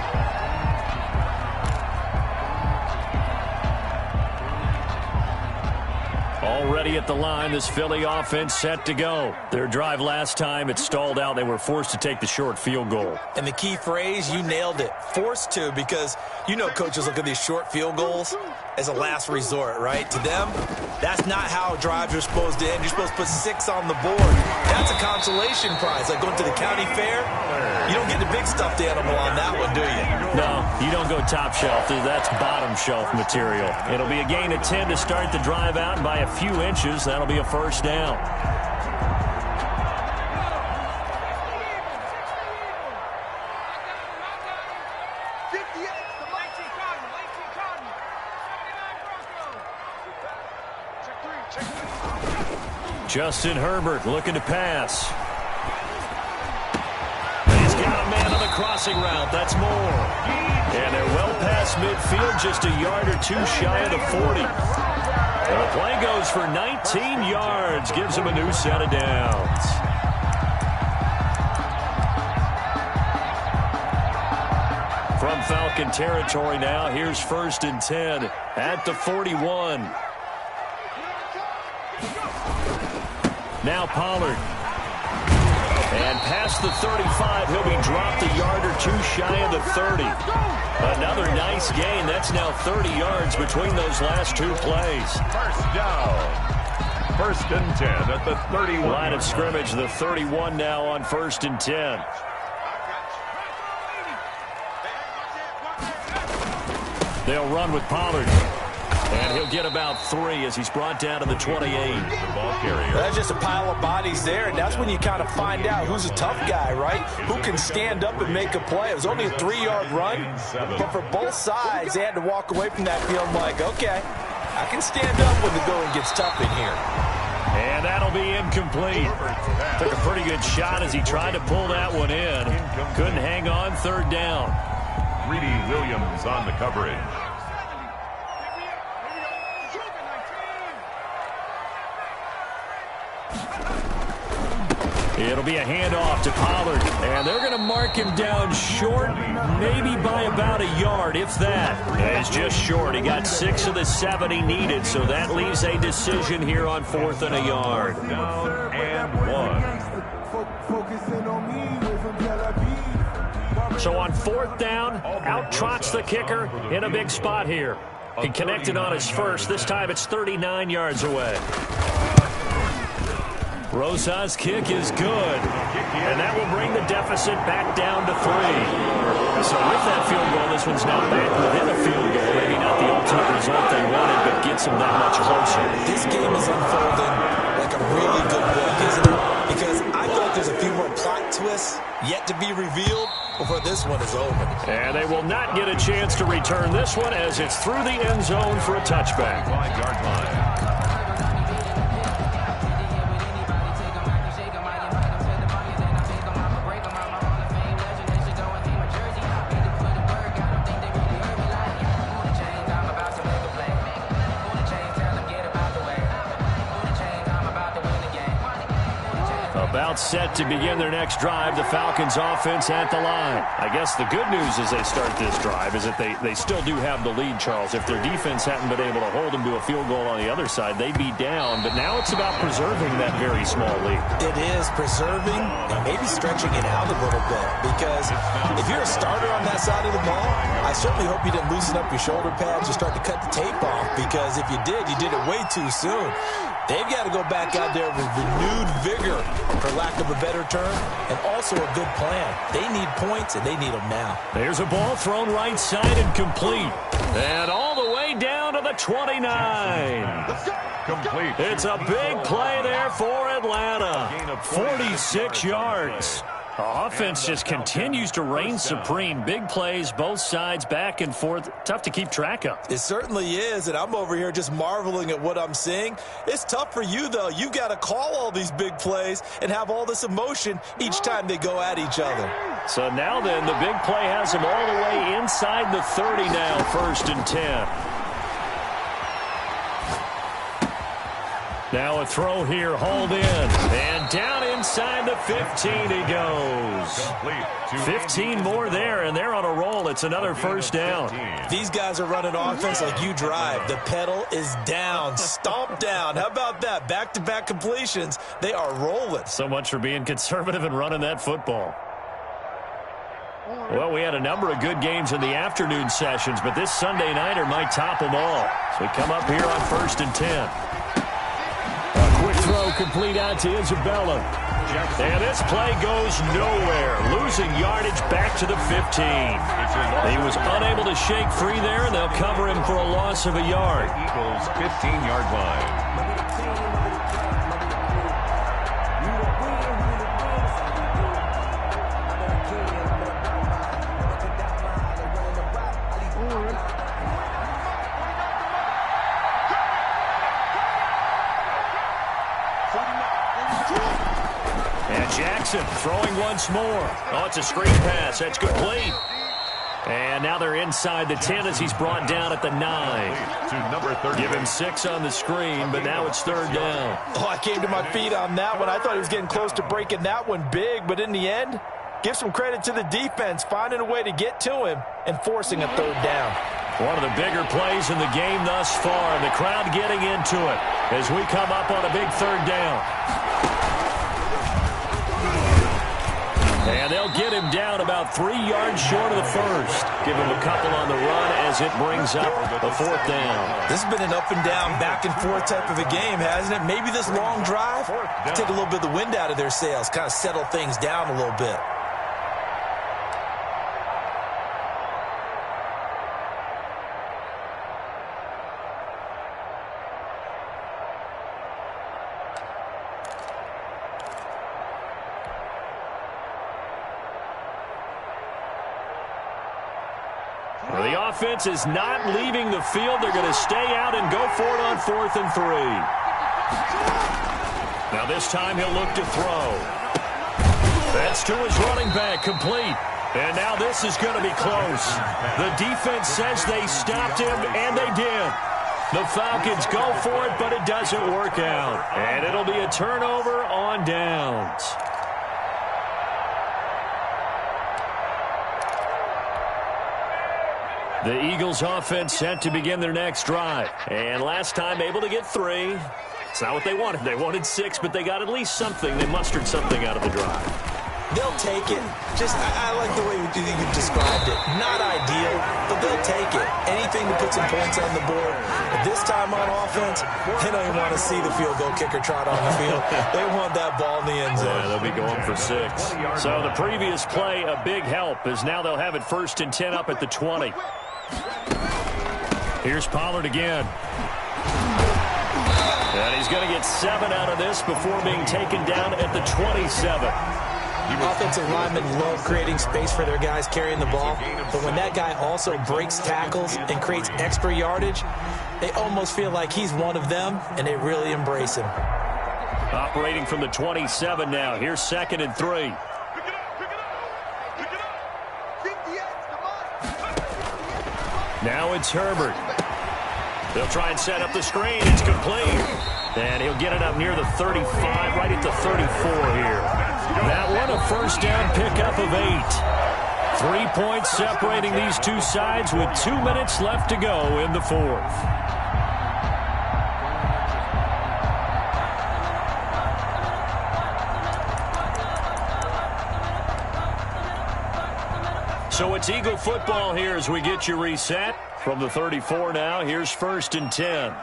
Already at the line, this Philly offense set to go. Their drive last time, it stalled out. They were forced to take the short field goal. And the key phrase, you nailed it. Forced to, because you know coaches look at these short field goals as a last resort, right? To them, that's not how drives are supposed to end. You're supposed to put 6 on the board. That's a consolation prize, like going to the county fair. You don't get the big stuffed animal on that one, do you? No, you don't go top shelf. That's bottom shelf material. It'll be a gain of 10 to start the drive out, and by a few inches, that'll be a first down. Justin Herbert looking to pass. He's got a man on the crossing route. That's more. And they're well past midfield, just a yard or 2 shy of the 40. And the play goes for 19 yards, gives him a new set of downs. From Falcon territory now, here's 1st and 10 at the 41. Now Pollard. And past the 35, he'll be dropped a yard or 2 shy of the 30. Another nice gain. That's now 30 yards between those last 2 plays. First down. 1st and 10 at the 31. Line of scrimmage, the 31 now on 1st and 10. They'll run with Pollard. And he'll get about 3 as he's brought down to the 28. The ball carrier. That's just a pile of bodies there, and that's when you kind of find out who's a tough guy, right? Who can stand up and make a play. It was only a 3-yard run, but for both sides, they had to walk away from that feeling like, okay, I can stand up when the going gets tough in here. And that'll be incomplete. Took a pretty good shot as he tried to pull that one in. Couldn't hang on, 3rd down. Greedy Williams on the coverage. It'll be a handoff to Pollard, and they're going to mark him down short, maybe by about a yard, if that. It's just short. He got 6 of the 7 he needed, so that leaves a decision here on 4th and a yard. Down and 1. So on 4th down, out trots the kicker in a big spot here. He connected on his first. This time it's 39 yards away. Rosas' kick is good, and that will bring the deficit back down to 3. So with that field goal, this one's now back within a field goal. Maybe not the ultimate result they wanted, but gets them that much closer. This game is unfolding like a really good book, isn't it? Because I thought there's a few more plot twists yet to be revealed before this one is over. And they will not get a chance to return this one as it's through the end zone for a touchback. 5-yard line. About set to begin their next drive, the Falcons offense at the line. I guess the good news as they start this drive is that they still do have the lead, Charles. If their defense hadn't been able to hold them to a field goal on the other side, they'd be down. But now it's about preserving that very small lead. It is preserving and maybe stretching it out a little bit. Because if you're a starter on that side of the ball, I certainly hope you didn't loosen up your shoulder pads or start to cut the tape off. Because if you did it way too soon. They've got to go back out there with renewed vigor, for lack of a better term, and also a good plan. They need points, and they need them now. There's a ball thrown right side and complete. And all the way down to the 29. Complete. It's a big play there for Atlanta. 46 yards. The offense just continues to reign supreme. Big plays, both sides, back and forth. Tough to keep track of. It certainly is, and I'm over here just marveling at what I'm seeing. It's tough for you, though. You've got to call all these big plays and have all this emotion each time they go at each other. So now then, the big play has them all the way inside the 30 now, 1st and 10. Now a throw here, hauled in, and down inside the 15 he goes. 15 more there, and they're on a roll. It's another 1st down. These guys are running offense like you drive. The pedal is down, stomp down. How about that? Back-to-back completions. They are rolling. So much for being conservative and running that football. Well, we had a number of good games in the afternoon sessions, but this Sunday nighter might top them all. So we come up here on 1st and 10. Quick throw complete out to Isabella. And this play goes nowhere. Losing yardage back to the 15. He was unable to shake free there, and they'll cover him for a loss of a yard. Eagles 15-yard line. Jackson throwing once more. Oh, it's a screen pass. That's complete. And now they're inside the 10 as he's brought down at the 9. To number 30. Give him 6 on the screen, but now it's 3rd down. Oh, I came to my feet on that one. I thought he was getting close to breaking that one big, but in the end, give some credit to the defense, finding a way to get to him and forcing a 3rd down. One of the bigger plays in the game thus far, and the crowd getting into it as we come up on a big 3rd down. And they'll get him down about 3 yards short of the 1st. Give him a couple on the run as it brings up a 4th down. This has been an up and down, back and forth type of a game, hasn't it? Maybe this long drive take a little bit of the wind out of their sails, kind of settle things down a little bit. Well, the offense is not leaving the field. They're going to stay out and go for it on 4th and 3. Now this time he'll look to throw. That's to his running back, complete. And now this is going to be close. The defense says they stopped him, and they did. The Falcons go for it, but it doesn't work out. And it'll be a turnover on downs. The Eagles offense set to begin their next drive. And last time able to get 3. It's not what they wanted. They wanted 6, but they got at least something. They mustered something out of the drive. They'll take it. I like the way you described it. Not ideal, but they'll take it. Anything to put some points on the board. But this time on offense, they don't even want to see the field goal kicker trot on the field. They want that ball in the end zone. Yeah, they'll be going for 6. So the previous play, a big help, as now they'll have it 1st and 10 up at the 20. Here's Pollard again. And he's going to get 7 out of this before being taken down at the 27. Offensive linemen love creating space for their guys carrying the ball, but when that guy also breaks tackles and creates extra yardage, they almost feel like he's one of them, and they really embrace him. Operating from the 27 now. Here's 2nd and 3. Now it's Herbert. They'll try and set up the screen. It's complete. And he'll get it up near the 35, right at the 34 here. That one a 1st down pickup of 8. 3 points separating these two sides with 2 minutes left to go in the 4th. So it's Eagle football here as we get you reset. From the 34 now, here's 1st and 10.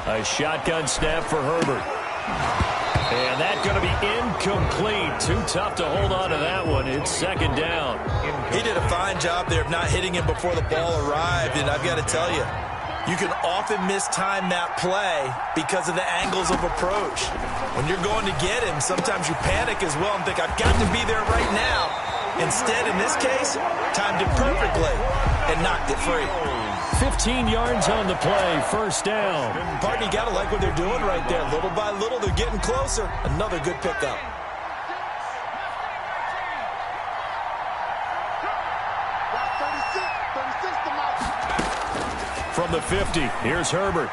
A shotgun snap for Herbert. And that's going to be incomplete. Too tough to hold on to that one. It's 2nd down. He did a fine job there of not hitting him before the ball arrived, and I've got to tell you, you can often mistime that play because of the angles of approach. When you're going to get him, sometimes you panic as well and think, I've got to be there right now. Instead, in this case, timed it perfectly and knocked it free. 15 yards on the play, 1st down. Pardon, you got to like what they're doing right there. Little by little, they're getting closer. Another good pickup. From the 50, here's Herbert.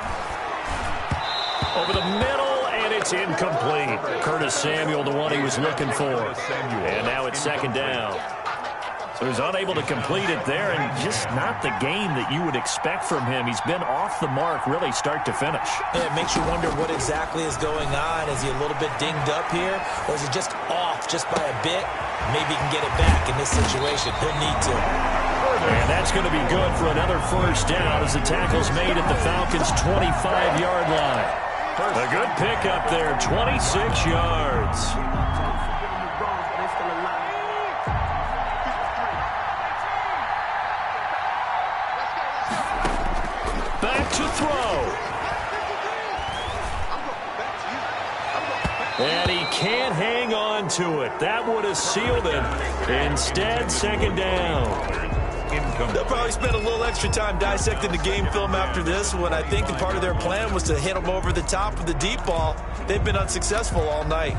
Over the middle, and it's incomplete. Curtis Samuel, the one he was looking for. And now it's 2nd down. So he's unable to complete it there, and just not the game that you would expect from him. He's been off the mark, really, start to finish. Yeah, it makes you wonder what exactly is going on. Is he a little bit dinged up here, or is it just off just by a bit? Maybe he can get it back in this situation. He'll need to. And that's going to be good for another 1st down as the tackle's made at the Falcons' 25-yard line. A good pickup there, 26 yards. Back to throw. And he can't hang on to it. That would have sealed it. Instead, 2nd down. They'll probably spend a little extra time dissecting the game film after this one. I think that part of their plan was to hit them over the top with the deep ball. They've been unsuccessful all night.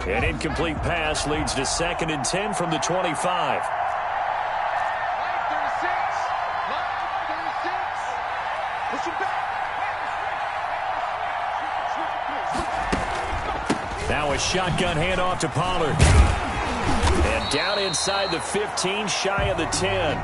An incomplete pass leads to 2nd and 10 from the 25. Now a shotgun handoff to Pollard. And down inside the 15, shy of the 10.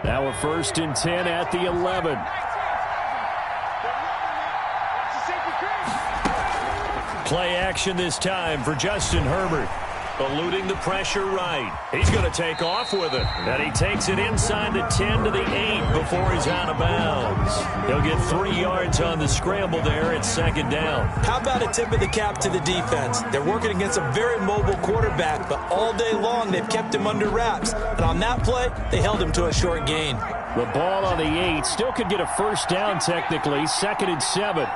Now a 1st and 10 at the 11. Play action this time for Justin Herbert. Eluding the pressure right. He's going to take off with it. And he takes it inside the 10 to the 8 before he's out of bounds. He'll get 3 yards on the scramble there at second down. How about a tip of the cap to the defense? They're working against a very mobile quarterback, but all day long they've kept him under wraps. And on that play, they held him to a short gain. The ball on the 8 still could get a first down technically. 2nd and 7.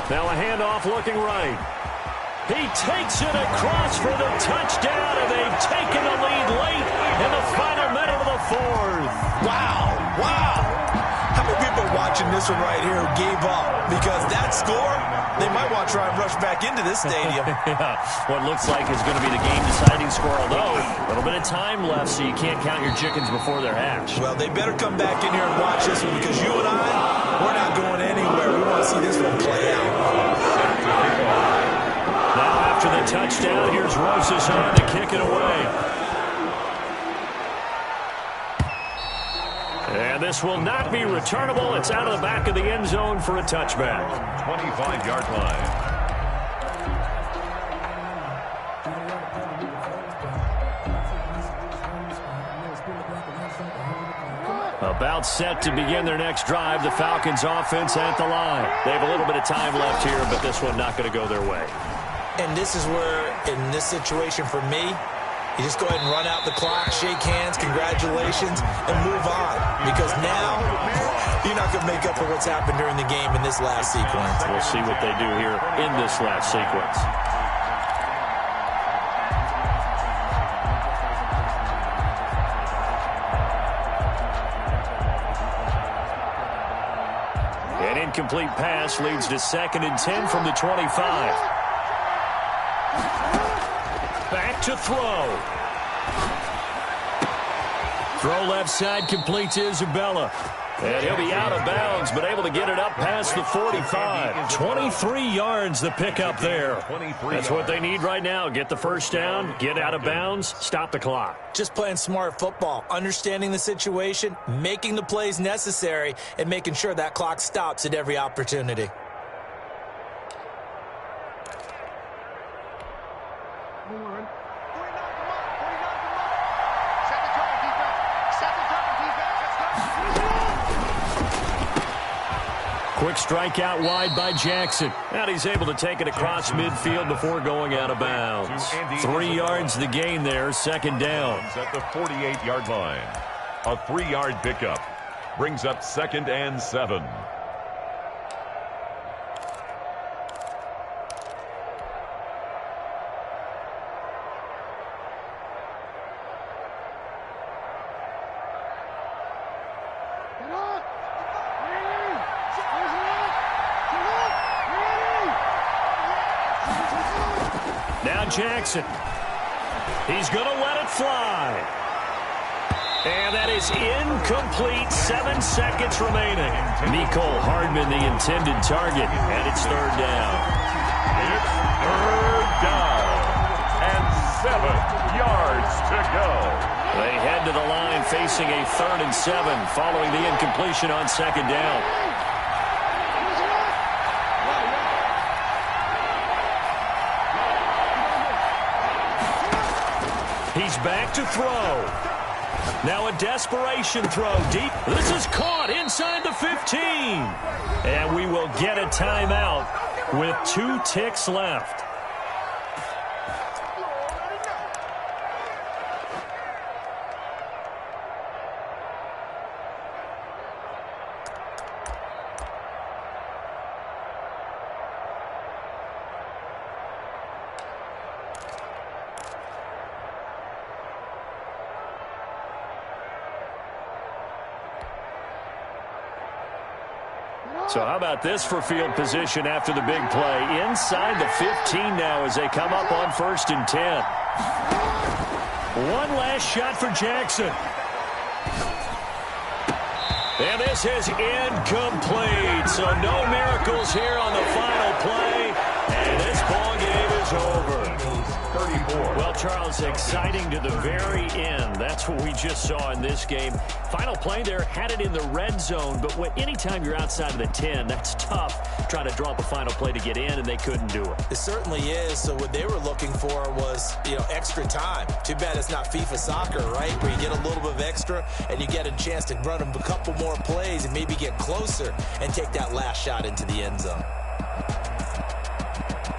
Now a handoff looking right. He takes it across for the touchdown, and they've taken the lead late in the final minute of the 4th. Wow, wow. How many people are watching this one right here who gave up? Because that score, they might want to try and rush back into this stadium. Yeah, what looks like is going to be the game-deciding score, although a little bit of time left, so you can't count your chickens before they're hatched. Well, they better come back in here and watch this one, because you and I, we're not going anywhere. We want to see this one play out. Now after the touchdown, here's Rosas on to kick it away. And this will not be returnable. It's out of the back of the end zone for a touchback. 25-yard line. About set to begin their next drive. The Falcons offense at the line. They have a little bit of time left here, but this one not going to go their way. And this is where, in this situation for me, you just go ahead and run out the clock, shake hands, congratulations, and move on. Because now, you're not going to make up for what's happened during the game in this last sequence. We'll see what they do here in this last sequence. An incomplete pass leads to 2nd and 10 from the 25. Back to throw. Throw left side, complete to Isabella. And he'll be out of bounds, but able to get it up past the 45. 23 yards the pickup there. That's what they need right now. Get the first down, get out of bounds, stop the clock. Just playing smart football, understanding the situation, making the plays necessary, and making sure that clock stops at every opportunity. Quick strike out wide by Jackson. And he's able to take it across midfield before going out of bounds. 3 yards the gain there, 2nd down. At the 48-yard line. A 3-yard pickup brings up 2nd and 7. Jackson. He's going to let it fly. And that is incomplete. 7 seconds remaining. Mecole Hardman, the intended target, and it's 3rd down. It's 3rd down. And 7 yards to go. They head to the line facing a 3rd and 7 following the incompletion on 2nd down. He's back to throw. Now a desperation throw deep. This is caught inside the 15. And we will get a timeout with 2 ticks left. So how about this for field position after the big play? Inside the 15 now as they come up on 1st and 10. One last shot for Jackson. And this is incomplete. So no miracles here on the final play. And this ball game is is over. 34. Well, Charles, exciting to the very end. That's what we just saw in this game. Final play there, had it in the red zone, but anytime you're outside of the 10, that's tough trying to draw up a final play to get in, and they couldn't do it. It certainly is. So what they were looking for was, extra time. Too bad it's not FIFA soccer, right, where you get a little bit of extra and you get a chance to run a couple more plays and maybe get closer and take that last shot into the end zone.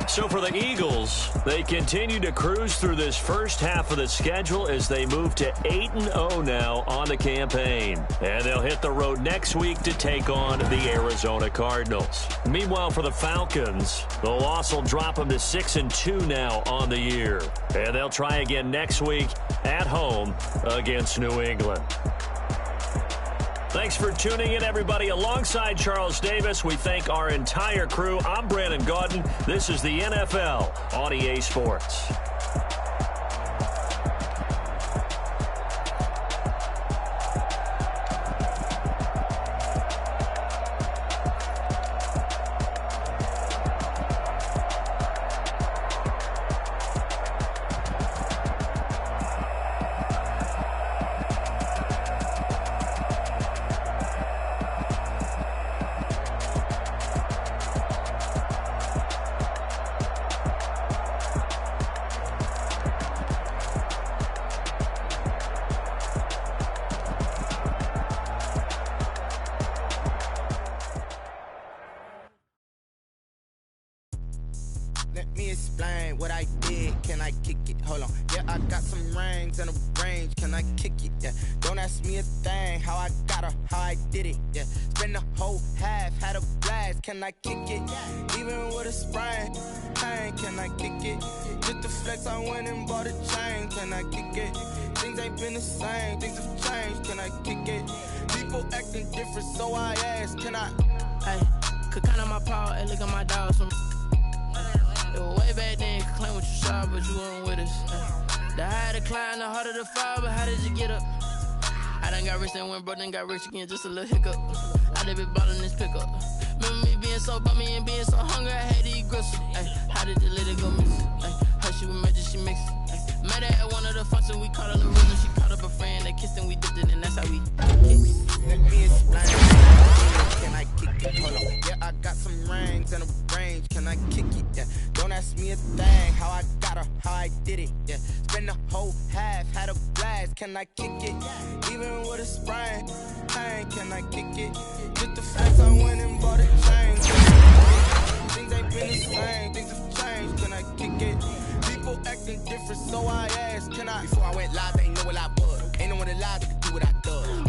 So for the Eagles, they continue to cruise through this first half of the schedule as they move to 8-0 now on the campaign. And they'll hit the road next week to take on the Arizona Cardinals. Meanwhile, for the Falcons, the loss will drop them to 6-2 now on the year. And they'll try again next week at home against New England. Thanks for tuning in, everybody. Alongside Charles Davis, we thank our entire crew. I'm Brandon Gaudin. This is the NFL on EA Sports. Let me explain what I did. Can I kick it? Hold on. Yeah, I got some rings and a range. Can I kick it? Yeah. Don't ask me a thing. How I got her, how I did it. Yeah. Spend the whole half, had a blast. Can I kick it? Even with a sprain, pain. Can I kick it? Just the flex, I went and bought a chain. Can I kick it? Things ain't been the same. Things have changed. Can I kick it? People acting different, so I ask. Can I? Hey, could count on my power and look at my dogs from. It was way back then, could claim what you saw, but you weren't with us. The higher the climb, the harder the fall, but how did you get up? I done got rich and went broke, then got rich again, just a little hiccup. I done been ballin' this pickup. Remember me being so bummy and being so hungry, I had to eat gristle. How did the lady go miss? Her she was major, she mixed. Met her at one of the functions, we caught her the rhythm, she caught up a friend, they kissed and we dipped it, and that's how we Let me explain. Can I kick it? Hold on. Yeah, I got some rings and a range. Can I kick it? Yeah. Don't ask me a thing. How I got her, how I did it. Yeah. Spend the whole half, had a blast. Can I kick it? Even with a sprain, pain. Can I kick it? Just the flex, I went and bought a chain. Things ain't been the same. Things have changed. Can I kick it? People acting different, so I asked. Can I? Before I went live, they ain't know what I was. Ain't no one alive that could do what I done.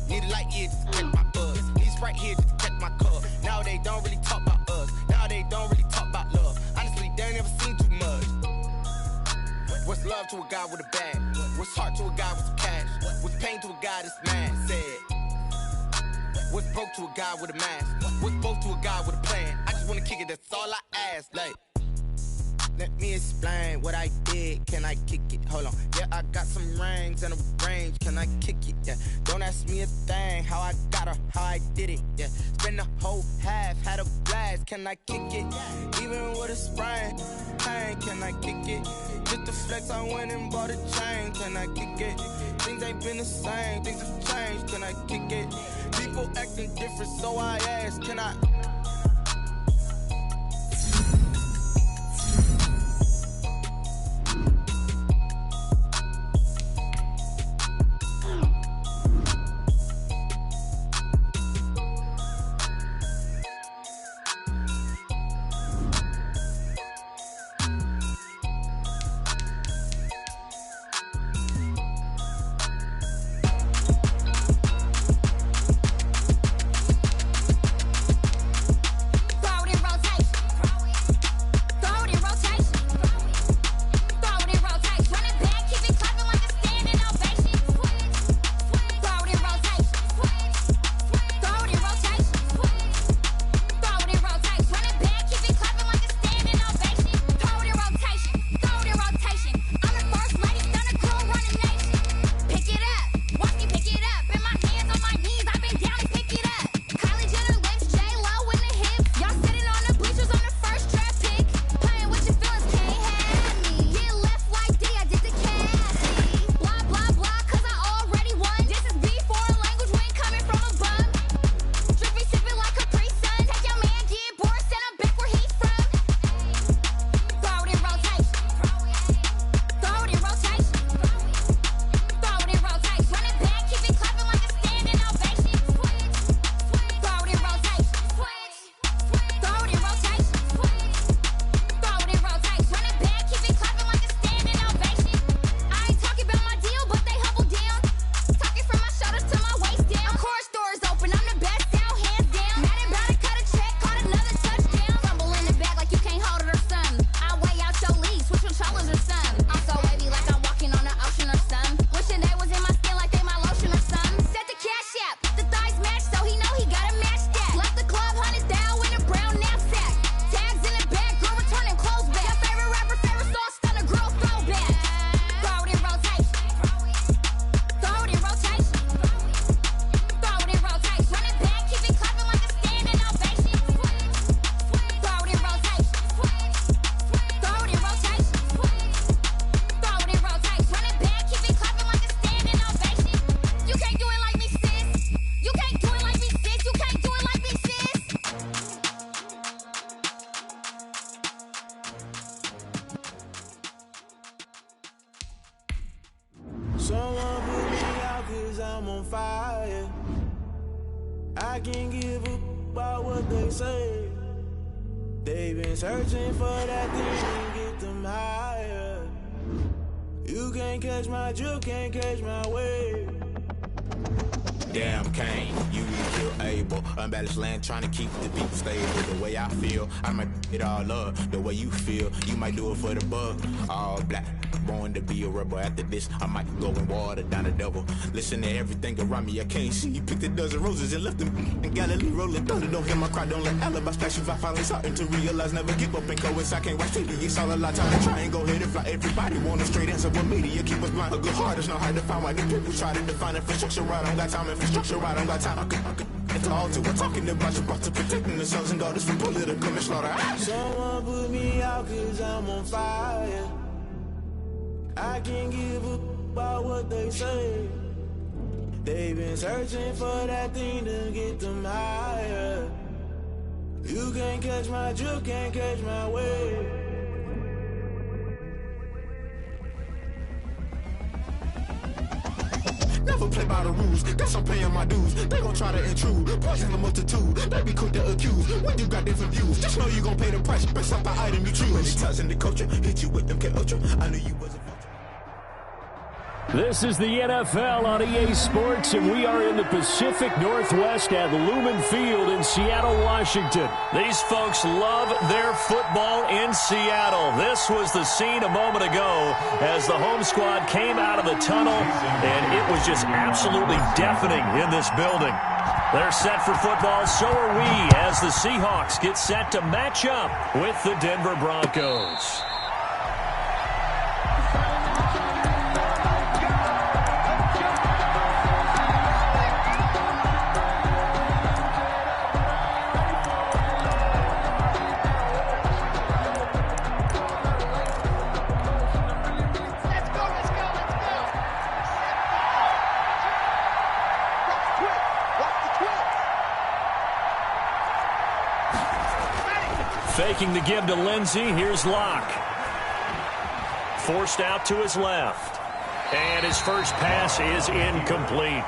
Need a light here just to catch my buzz. Need Sprite here just to catch my cup. Now they don't really talk about us. Now they don't really talk about love. Honestly, they ain't never seen too much. What's love to a guy with a bag? What's heart to a guy with some cash? What's pain to a guy that's mad? Said. What's broke to a guy with a mask? What's broke to a guy with a plan? I just wanna kick it, that's all I ask. Like, let me explain what I did. Can I kick it? Hold on. Yeah, I got some rings and a range. Can I kick it? Yeah. Don't ask me a thing. How I got her, how I did it. Yeah. Spend the whole half, had a blast. Can I kick it? Even with a sprain, pain. Can I kick it? Just the flex, I went and bought a chain. Can I kick it? Things ain't been the same. Things have changed. Can I kick it? People acting different, so I ask. Can I? on fire. I can't give up about what they say. They've been searching for that thing to get them higher. You can't catch my drift, can't catch my wave. Damn Kane, you kill Abel. Unbalanced land, trying to keep the people stable. The way I feel, I might it all up. The way you feel, you might do it for the buck. All black, born to be a rebel. After this, I might go and water down the devil. Listen to everything around me, I can't see. Picked a dozen roses and left them in Galilee rolling thunder. Don't hear my cry, don't let alibi splash. If I finally starting to realize, never give up and coincide. Can't watch TV, it's all a lot. Time to try and go ahead and fly. Everybody want a straight answer, but media keep us blind. A good heart is not hard to find. Why the people try to define infrastructure right? I don't got time. Infrastructure right, I don't got time. I could it's all to. We're talking about you brought to protecting the sons and daughters from political and slaughter. Someone put me out cause I'm on fire. I can't give up about what they say. They've been searching for that thing to get them higher. You can't catch my drift, can't catch my wave. Never play by the rules, guess I'm paying my dues. They gon' try to intrude, poison the multitude. They be quick to accuse, when you got different views. Just know you gon' pay the price, based off the item you choose. Many times in the culture, hit you with them K Ultra. I knew you wasn't. This is the NFL on EA Sports, and we are in the Pacific Northwest at Lumen Field in Seattle, Washington. These folks love their football in Seattle. This was the scene a moment ago as the home squad came out of the tunnel, and it was just absolutely deafening in this building. They're set for football, so are we, as the Seahawks get set to match up with the Denver Broncos. Faking the give to Lindsey. Here's Locke. Forced out to his left. And his first pass is incomplete.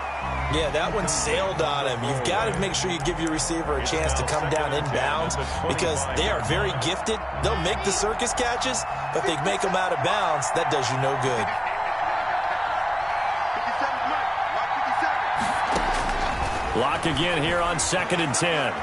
Yeah, that one sailed on him. You've got to make sure you give your receiver a chance to come down inbounds because they are very gifted. They'll make the circus catches, but if they make them out of bounds, that does you no good. Locke again here on 2nd and 10.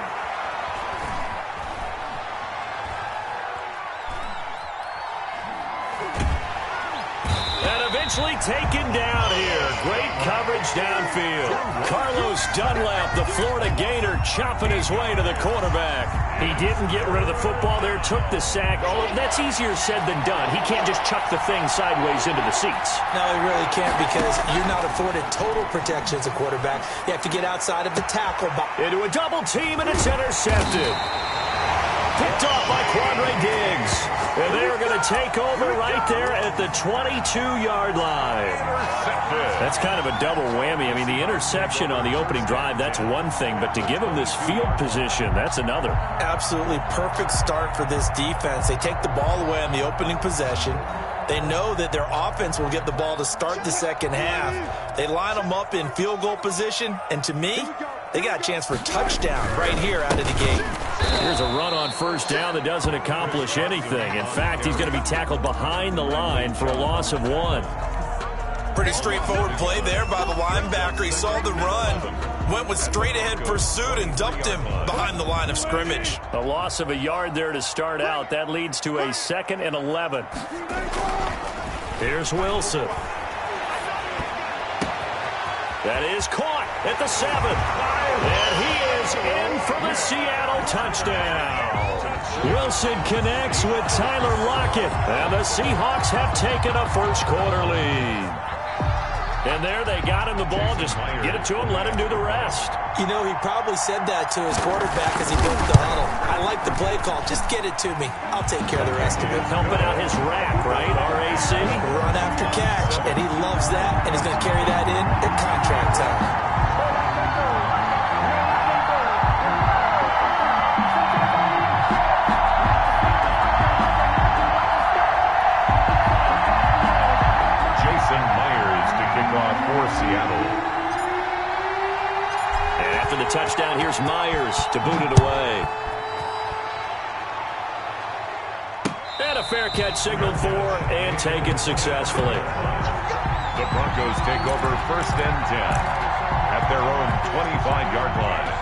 Eventually taken down here. Great coverage downfield. Carlos Dunlap, the Florida Gator, chopping his way to the quarterback. He didn't get rid of the football there, took the sack. Oh, that's easier said than done. He can't just chuck the thing sideways into the seats. No, he really can't because you're not afforded total protection as a quarterback. You have to get outside of the tackle. Into a double team, and it's intercepted. Picked off by Quandre Diggs. And they are going to take over right there at the 22-yard line. That's kind of a double whammy. I mean, the interception on the opening drive, that's one thing. But to give them this field position, that's another. Absolutely perfect start for this defense. They take the ball away on the opening possession. They know that their offense will get the ball to start the second half. They line them up in field goal position. And to me, they got a chance for a touchdown right here out of the gate. Here's a run on first down that doesn't accomplish anything. In fact, he's going to be tackled behind the line for a loss of 1. Pretty straightforward play there by the linebacker. He saw the run, went with straight-ahead pursuit, and dumped him behind the line of scrimmage. A loss of a yard there to start out. That leads to a 2nd and 11. Here's Wilson. That is caught at the 7. And he is in for the Seattle touchdown. Wilson connects with Tyler Lockett. And the Seahawks have taken a first-quarter lead. And there they got him the ball. Just get it to him, let him do the rest. You know, he probably said that to his quarterback as he broke the huddle. I like the play call. Just get it to me. I'll take care of the rest of it. Helping out his rack, right? RAC. Run after catch. And he loves that. And he's going to carry that in at contract time. For Seattle. for the touchdown. Here's Myers to boot it away. And a fair catch signaled for and taken successfully. The Broncos take over 1st and 10 at their own 25-yard line.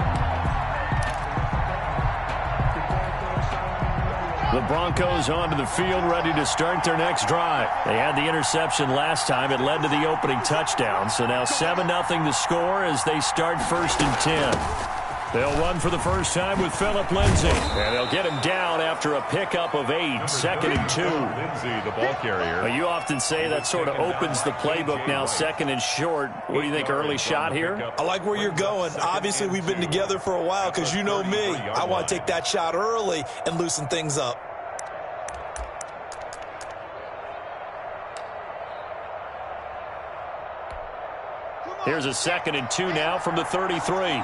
The Broncos onto the field, ready to start their next drive. They had the interception last time. It led to the opening touchdown. So now 7-0 the score as they start 1st and 10. They'll run for the first time with Philip Lindsay. And they'll get him down after a pickup of 8, 2nd and 2. Lindsay, the ball carrier. You often say that sort of opens the playbook now, 2nd and short. What do you think, early shot here? I like where you're going. Obviously, we've been together for a while because you know me. I want to take that shot early and loosen things up. Here's a 2nd and 2 now from the 33.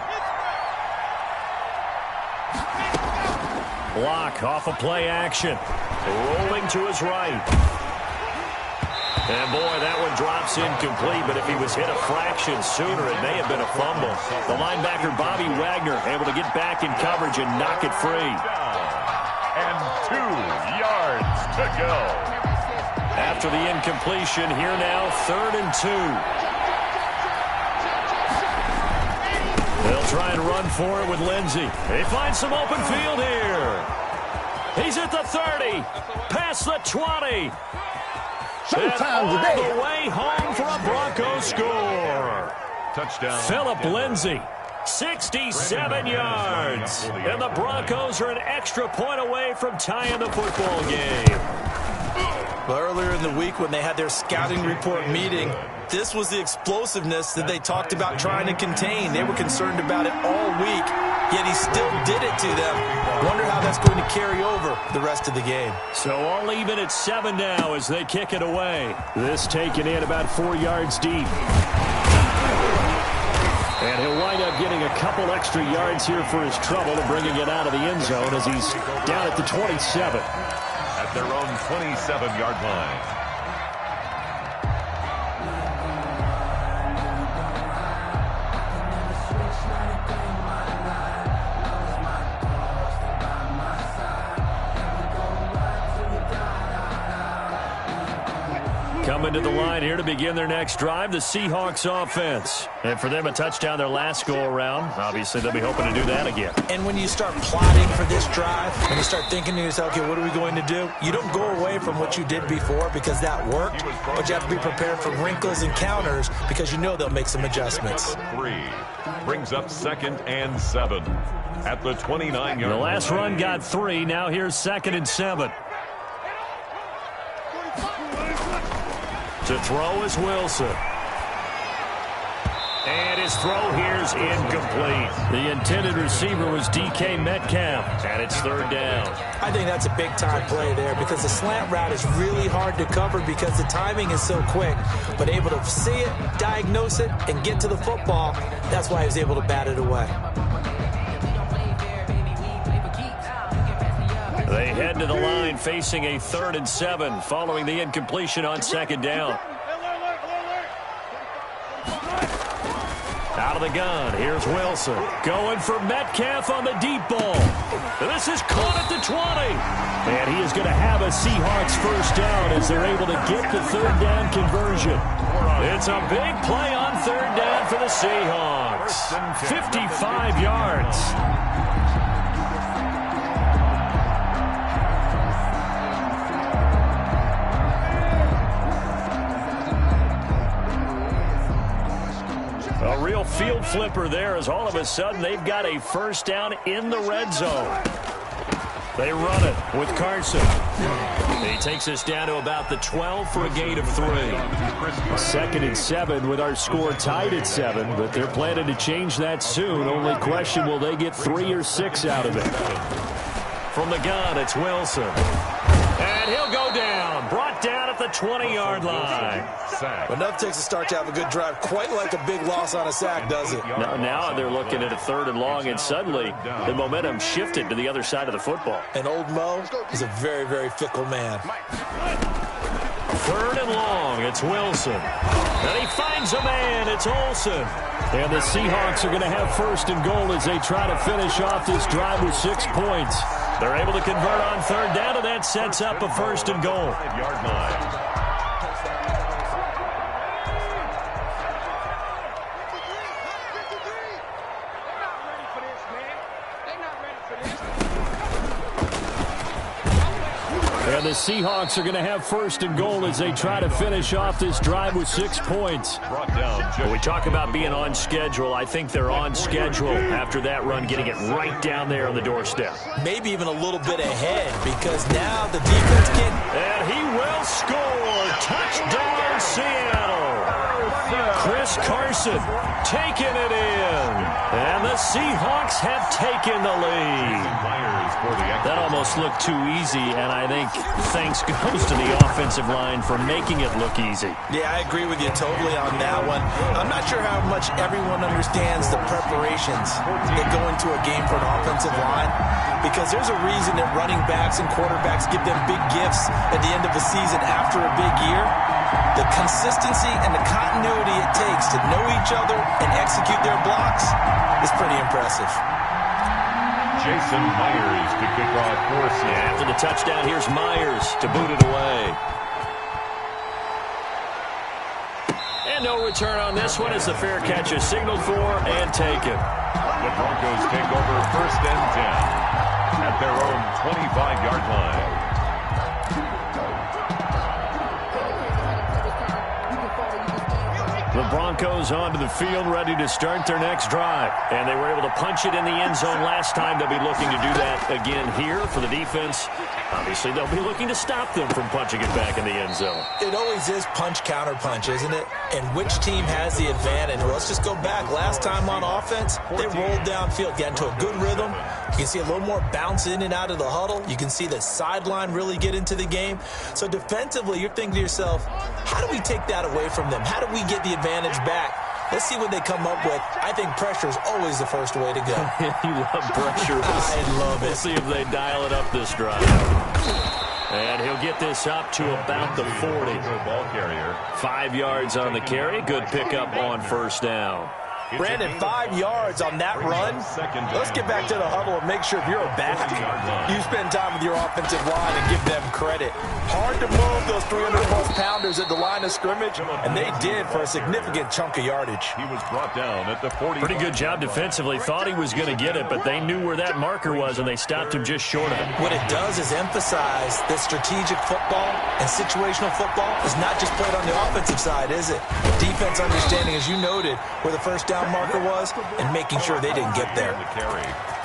Block off a play action. Rolling to his right. And boy, that one drops incomplete, but if he was hit a fraction sooner, it may have been a fumble. The linebacker, Bobby Wagner, able to get back in coverage and knock it free. And 2 yards to go. After the incompletion, here now, 3rd and 2. They'll try and run for it with Lindsay. They find some open field here. He's at the 30, past the 20. Sometimes today. All the way home for a Broncos score. Touchdown. Philip Lindsay, 67 yards. And the Broncos are an extra point away from tying the football game. Well, earlier in the week when they had their scouting report meeting, this was the explosiveness that they talked about trying to contain. They were concerned about it all week, yet he still did it to them. Wonder how that's going to carry over the rest of the game. So all even at 7 now as they kick it away. This taken in about 4 yards deep. And he'll wind up getting a couple extra yards here for his trouble and bringing it out of the end zone as he's down at the 27. At their own 27-yard line. Coming to the line here to begin their next drive, the Seahawks offense. And for them, a touchdown their last go-around. Obviously, they'll be hoping to do that again. And when you start plotting for this drive, when you start thinking to yourself, okay, what are we going to do? You don't go away from what you did before because that worked, but you have to be prepared for wrinkles and counters because you know they'll make some adjustments. 3 brings up 2nd and 7 at the 29-yard line. The last run got 3. Now here's 2nd and 7. To throw is Wilson. And his throw here's incomplete. The intended receiver was DK Metcalf, and it's 3rd down. I think that's a big-time play there because the slant route is really hard to cover because the timing is so quick. But able to see it, diagnose it, and get to the football, that's why he was able to bat it away. They head to the line facing a 3rd and 7 following the incompletion on 2nd down. Out of the gun, here's Wilson. Going for Metcalf on the deep ball. This is caught at the 20. And he is going to have a Seahawks first down as they're able to get the 3rd down conversion. It's a big play on 3rd down for the Seahawks. 55 yards. A real field flipper there as all of a sudden they've got a first down in the red zone. They run it with Carson. He takes us down to about the 12 for a gain of 3. 2nd and 7 with our score tied at 7, but they're planning to change that soon. Only question, will they get 3 or 6 out of it? From the gun, it's Wilson. And he'll go down. Brought down at the 20-yard line. Enough takes a start to have a good drive. Quite like a big loss on a sack, does it? Now they're looking at a 3rd and long, and suddenly the momentum shifted to the other side of the football. And old Mo is a very, very fickle man. 3rd and long. It's Wilson. And he finds a man. It's Olsen. And the Seahawks are going to have 1st and goal as they try to finish off this drive with 6 points. They're able to convert on 3rd down, and that sets up a 1st and goal. 5-yard line. And the Seahawks are going to have 1st and goal as they try to finish off this drive with 6 points. When we talk about being on schedule, I think they're on schedule after that run, getting it right down there on the doorstep. Maybe even a little bit ahead because now the defense can. And he will score. Touchdown, Seattle. Chris Carson taking it in. And the Seahawks have taken the lead. That almost looked too easy, and I think thanks goes to the offensive line for making it look easy. Yeah, I agree with you totally on that one. I'm not sure how much everyone understands the preparations that go into a game for an offensive line, because there's a reason that running backs and quarterbacks give them big gifts at the end of a season after a big year. The consistency and the continuity it takes to know each other and execute their blocks is pretty impressive. Jason Myers to kick off for Seattle. After the touchdown, here's Myers to boot it away. And no return on this one as the fair catch is signaled for and taken. The Broncos take over 1st and 10 at their own 25-yard line. The Broncos onto the field, ready to start their next drive. And they were able to punch it in the end zone last time. They'll be looking to do that again here for the defense. Obviously, they'll be looking to stop them from punching it back in the end zone. It always is punch, counter punch, isn't it? And which team has the advantage? Well, let's just go back. Last time on offense, they rolled downfield, got into a good rhythm. You can see a little more bounce in and out of the huddle. You can see the sideline really get into the game. So defensively, you're thinking to yourself, how do we take that away from them? How do we get the advantage back? Let's see what they come up with. I think pressure is always the first way to go. You love pressure. I love it. We'll see if they dial it up this drive. And he'll get this up to about the 40. 5 yards on the carry. Good pickup on 1st down. Brandon, 5 yards on that run. Let's get back to the huddle and make sure if you're a back, you spend time with your offensive line and give them credit. Hard to move those 300-plus pounders at the line of scrimmage, and they did for a significant chunk of yardage. He was brought down at the 40. Pretty good job defensively. Thought he was going to get it, but they knew where that marker was, and they stopped him just short of it. What it does is emphasize that strategic football and situational football is not just played on the offensive side, is it? Defense understanding, as you noted, where the 1st down marker was and making sure they didn't get there.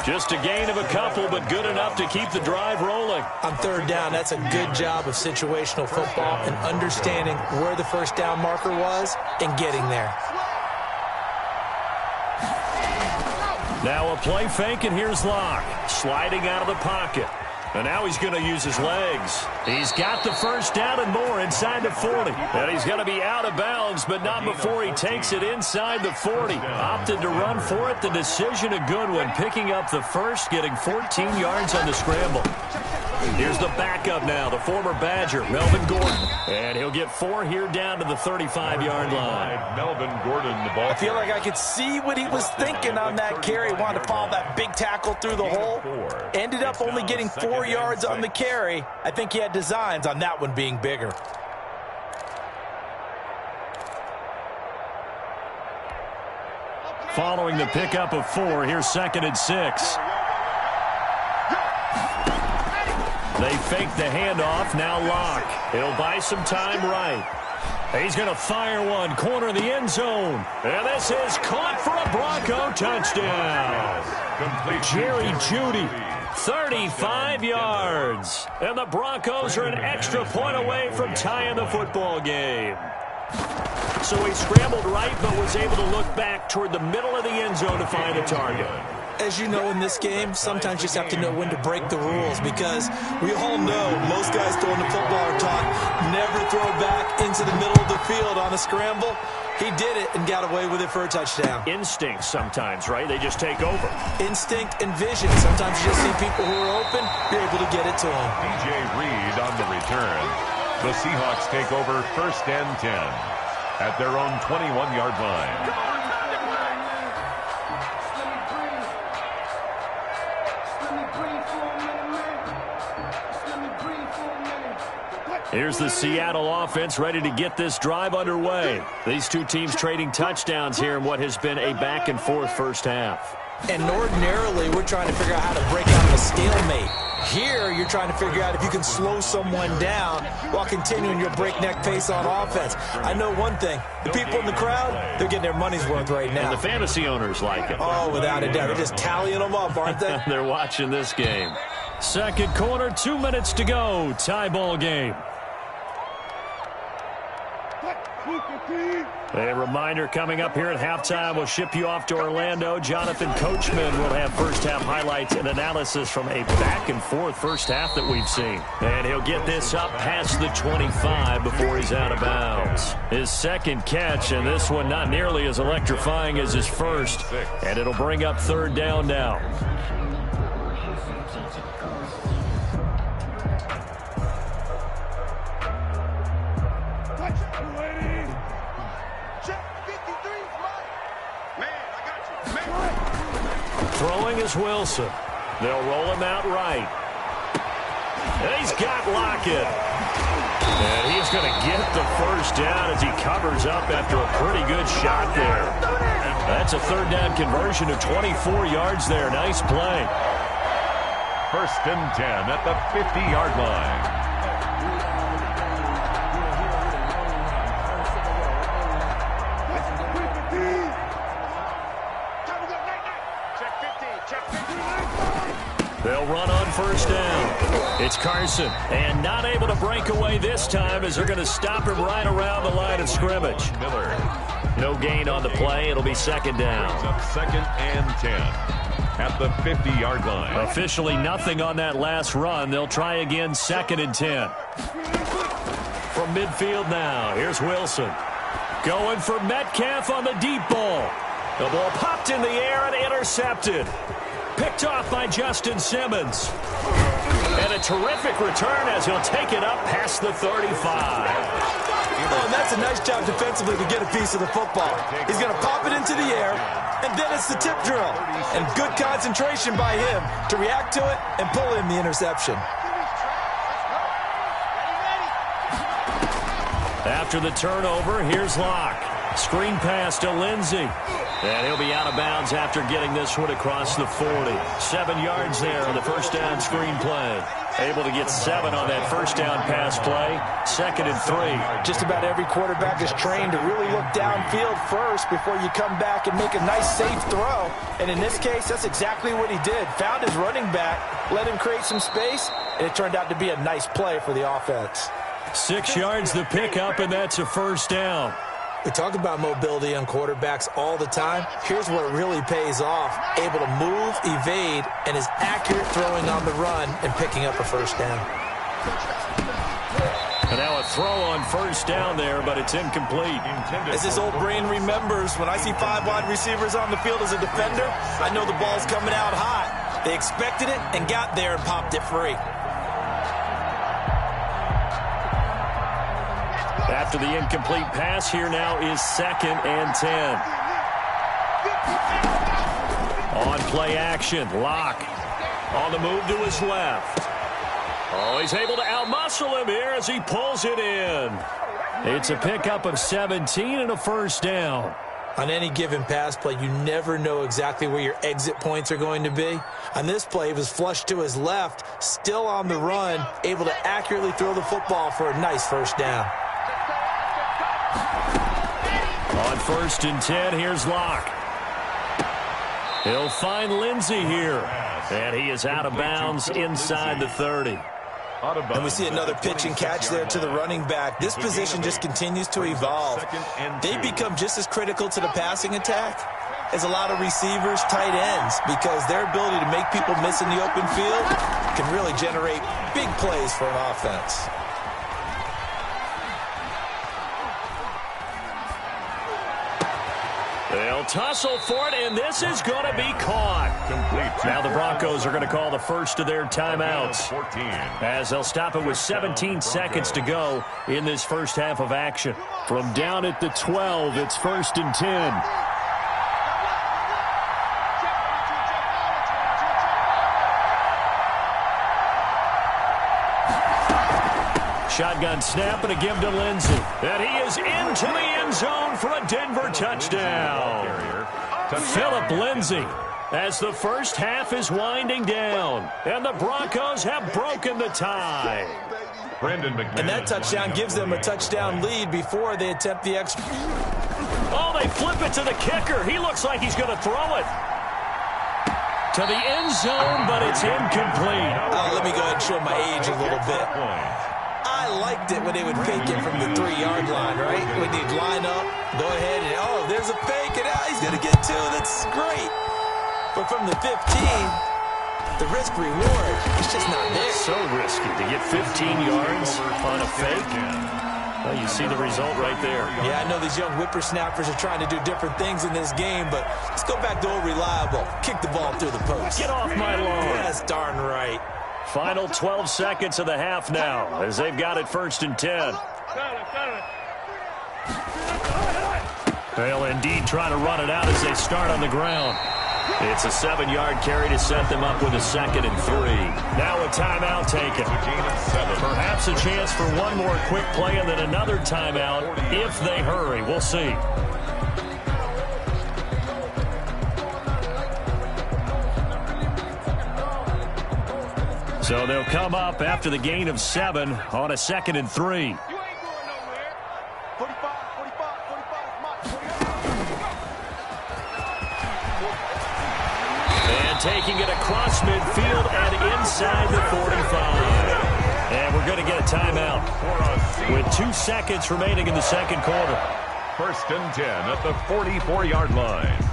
Just a gain of a couple, but good enough to keep the drive rolling. On 3rd down, that's a good job of situational football and understanding where the 1st down marker was and getting there. Now a play fake, and here's Locke sliding out of the pocket. And now he's going to use his legs. He's got the 1st down and more inside the 40. And he's going to be out of bounds, but not before he takes it inside the 40. Opted to run for it. The decision a good one. Picking up the 1st, getting 14 yards on the scramble. Here's the backup now, the former Badger, Melvin Gordon. And he'll get 4 here down to the 35-yard line. Melvin Gordon, the ball. I feel like I could see what he was thinking on that carry. Wanted to follow that big tackle through the hole. Ended up only getting 4 yards on the carry. I think he had designs on that one being bigger. Following the pickup of 4, here's 2nd and 6. They fake the handoff, now Locke. He'll buy some time right. He's going to fire one, corner of the end zone. And this is caught for a Bronco touchdown. Jerry Jeudy, 35 yards. And the Broncos are an extra point away from tying the football game. So he scrambled right, but was able to look back toward the middle of the end zone to find a target. As you know in this game, sometimes you just have to know when to break the rules because we all know most guys throwing the football are taught never throw back into the middle of the field on a scramble. He did it and got away with it for a touchdown. Instinct sometimes, right? They just take over. Instinct and vision. Sometimes you just see people who are open, you're able to get it to them. DJ Reed on the return. The Seahawks take over 1st and 10 at their own 21-yard line. Here's the Seattle offense ready to get this drive underway. These two teams trading touchdowns here in what has been a back-and-forth first half. And ordinarily, we're trying to figure out how to break out of a stalemate. Here, you're trying to figure out if you can slow someone down while continuing your breakneck pace on offense. I know one thing. The people in the crowd, they're getting their money's worth right now. And the fantasy owners like it. Oh, without a doubt. They're just tallying them up, aren't they? They're watching this game. Second quarter, 2 minutes to go. Tie ball game. A reminder coming up here at halftime. We'll ship you off to Orlando. Jonathan Coachman will have first half highlights and analysis from a back-and-forth first half that we've seen. And he'll get this up past the 25 before he's out of bounds. His second catch, and this one not nearly as electrifying as his first. And it'll bring up 3rd down now. Throwing is Wilson. They'll roll him out right. And he's got Lockett. And he's going to get the first down as he covers up after a pretty good shot there. That's a 3rd down conversion of 24 yards there. Nice play. 1st and 10 at the 50-yard line. They'll run on 1st down. It's Carson, and not able to break away this time as they're going to stop him right around the line of scrimmage. Miller. No gain on the play. It'll be 2nd down. 2nd and 10 at the 50-yard line. Officially nothing on that last run. They'll try again 2nd and 10. From midfield now, here's Wilson. Going for Metcalf on the deep ball. The ball popped in the air and intercepted. Picked off by Justin Simmons. And a terrific return as he'll take it up past the 35. Oh, and that's a nice job defensively to get a piece of the football. He's going to pop it into the air, and then it's the tip drill. And good concentration by him to react to it and pull in the interception. After the turnover, here's Locke. Screen pass to Lindsey. And he'll be out of bounds after getting this one across the 40. 7 yards there on the 1st down screen play. Able to get 7 on that 1st down pass play. 2nd and 3. Just about every quarterback is trained to really look downfield first before you come back and make a nice, safe throw. And in this case, that's exactly what he did. Found his running back, let him create some space, and it turned out to be a nice play for the offense. 6 yards the pickup, and that's a 1st down. We talk about mobility on quarterbacks all the time. Here's where it really pays off. Able to move, evade, and is accurate throwing on the run and picking up a 1st down. And now a throw on 1st down there, but it's incomplete. As his old brain remembers, when I see 5 wide receivers on the field as a defender, I know the ball's coming out hot. They expected it and got there and popped it free. After the incomplete pass, here now is 2nd and 10. On play action, Locke on the move to his left. Oh, he's able to outmuscle him here as he pulls it in. It's a pickup of 17 and a 1st down. On any given pass play, you never know exactly where your exit points are going to be. On this play, he was flushed to his left, still on the run, able to accurately throw the football for a nice 1st down. On 1st and 10, here's Locke. He'll find Lindsey here. And he is out of bounds inside the 30. And we see another pitch and catch there to the running back. This position just continues to evolve. They become just as critical to the passing attack as a lot of receivers, tight ends, because their ability to make people miss in the open field can really generate big plays for an offense. They'll They'll tussle for it, and this is going to be caught. Now the Broncos are going to call the first of their timeouts as they'll stop it with 17 seconds to go in this first half of action. From down at the 12, it's 1st and 10. Shotgun snap and a give to Lindsay. And he is into the end zone for a Denver touchdown. Philip Lindsay as the first half is winding down. And the Broncos have broken the tie. And that touchdown gives them a touchdown lead before they attempt the extra. Oh, they flip it to the kicker. He looks like he's going to throw it to the end zone, but it's incomplete. Let me go ahead and show my age a little bit. I liked it when they would fake it from the 3-yard line, right? When they'd line up, go ahead, and oh, there's a fake, and he's going to get 2. That's great. But from the 15, the risk-reward is just not there. So risky to get 15 yards on a fake. Well, you see the result right there. Yeah, I know these young whippersnappers are trying to do different things in this game, but let's go back to old reliable. Kick the ball through the post. Get off my lawn. That's darn right. Final 12 seconds of the half now as they've got it 1st and 10. They'll indeed try to run it out as they start on the ground. It's a 7-yard carry to set them up with a 2nd and 3. Now a timeout taken. Perhaps a chance for one more quick play and then another timeout if they hurry. We'll see. So they'll come up after the gain of 7 on a 2nd and 3. And taking it across midfield and inside the 45. And we're going to get a timeout with 2 seconds remaining in the second quarter. 1st and 10 at the 44-yard line.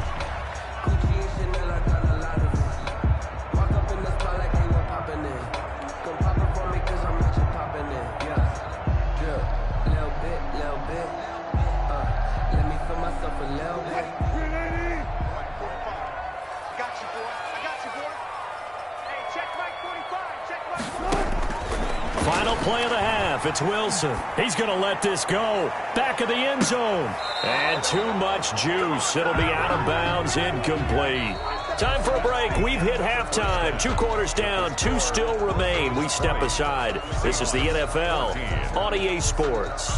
Final play of the half. It's Wilson. He's going to let this go. Back of the end zone. And too much juice. It'll be out of bounds, incomplete. Time for a break. We've hit halftime. 2 quarters down. 2 still remain. We step aside. This is the NFL on EA Sports.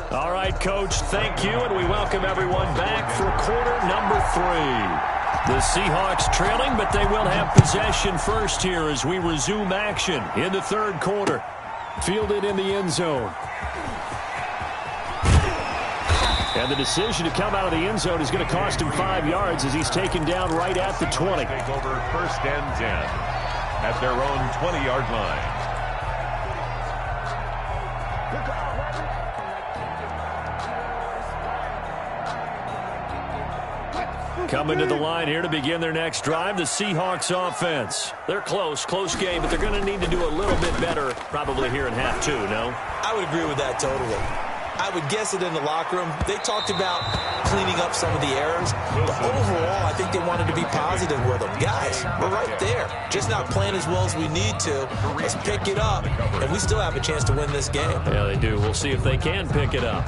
All right, Coach, thank you, and we welcome everyone back for quarter number 3. The Seahawks trailing, but they will have possession first here as we resume action in the third quarter. Fielded in the end zone. And the decision to come out of the end zone is going to cost him 5 yards as he's taken down right at the 20. Take over 1st and 10 at their own 20-yard line. Coming to the line here to begin their next drive, the Seahawks offense. They're close game, but they're going to need to do a little bit better probably here in half 2, no? I would agree with that totally. I would guess it in the locker room. They talked about cleaning up some of the errors, but overall, I think they wanted to be positive with them. Guys, we're right there. Just not playing as well as we need to. Let's pick it up, and we still have a chance to win this game. Yeah, they do. We'll see if they can pick it up.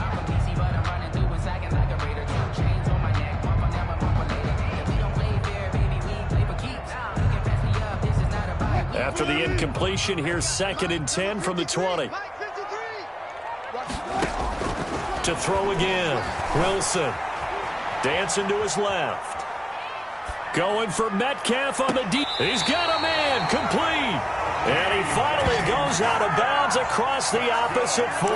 After the incompletion, here's 2nd and 10 from the 20. To throw again. Wilson. Dancing to his left. Going for Metcalf on the deep. He's got a man. Complete. And he finally goes out of bounds across the opposite 40.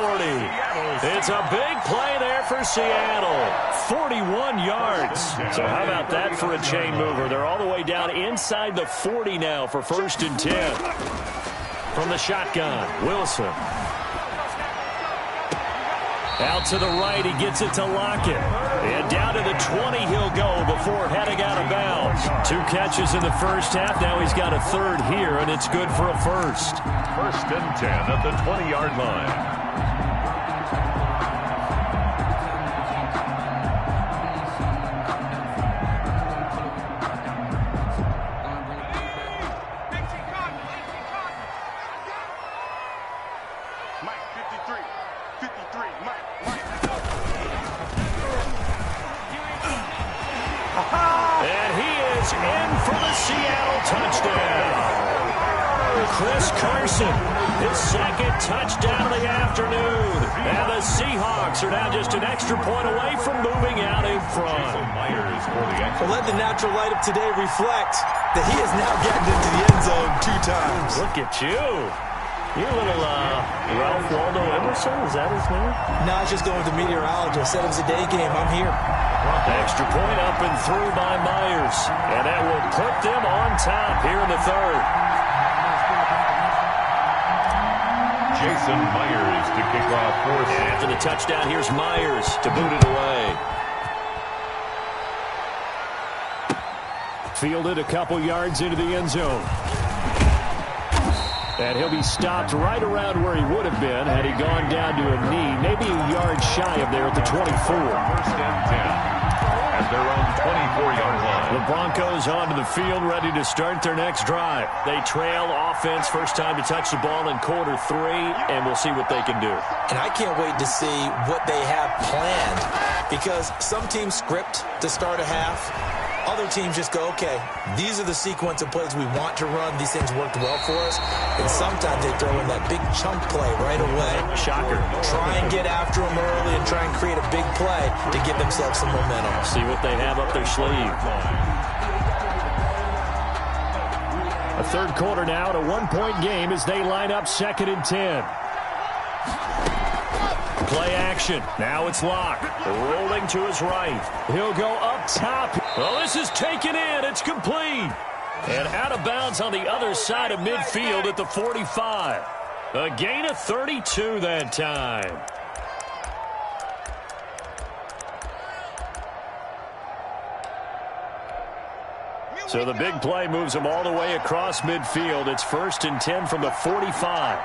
It's a big play there for Seattle. 41 yards. So how about that for a chain mover? They're all the way down inside the 40 now for 1st and 10. From the shotgun, Wilson. Out to the right, he gets it to Lockett. And down to the 20 he'll go before heading out of bounds. 2 catches in the first half. Now he's got a 3rd here, and it's good for a 1st. 1st and 10 at the 20-yard line. And he is in for the Seattle touchdown. Chris Carson, his second touchdown of the afternoon. And the Seahawks are now just an extra point away from moving out in front. Well, let the natural light of today reflect that he has now gotten into the end zone 2 times. Look at you. You're a little Ralph Waldo Emerson, is that his name? No, I was just going with the meteorologist. Said it was a day game. I'm here. Extra point up and through by Myers. And that will put them on top here in the third. Jason Myers to kick off for And after the touchdown, here's Myers to boot it away. Fielded a couple yards into the end zone. And he'll be stopped right around where he would have been had he gone down to a knee, maybe a yard shy of there at the 24. First and 10 at their own 24-yard line. The Broncos onto the field, ready to start their next drive. They trail offense, first time to touch the ball in quarter 3, and we'll see what they can do. And I can't wait to see what they have planned, because some teams script to start a half. Other teams just go, okay, these are the sequence of plays we want to run. These things worked well for us. And sometimes they throw in that big chunk play right away. Shocker. Try and get after them early and try and create a big play to give themselves some momentum. See what they have up their sleeve. A third quarter now at a 1-point game as they line up 2nd and 10. Play action. Now it's Locke. Rolling to his right. He'll go up top. Well, this is taken in. It's complete. And out of bounds on the other side of midfield at the 45. A gain of 32 that time. So the big play moves them all the way across midfield. It's 1st and 10 from the 45.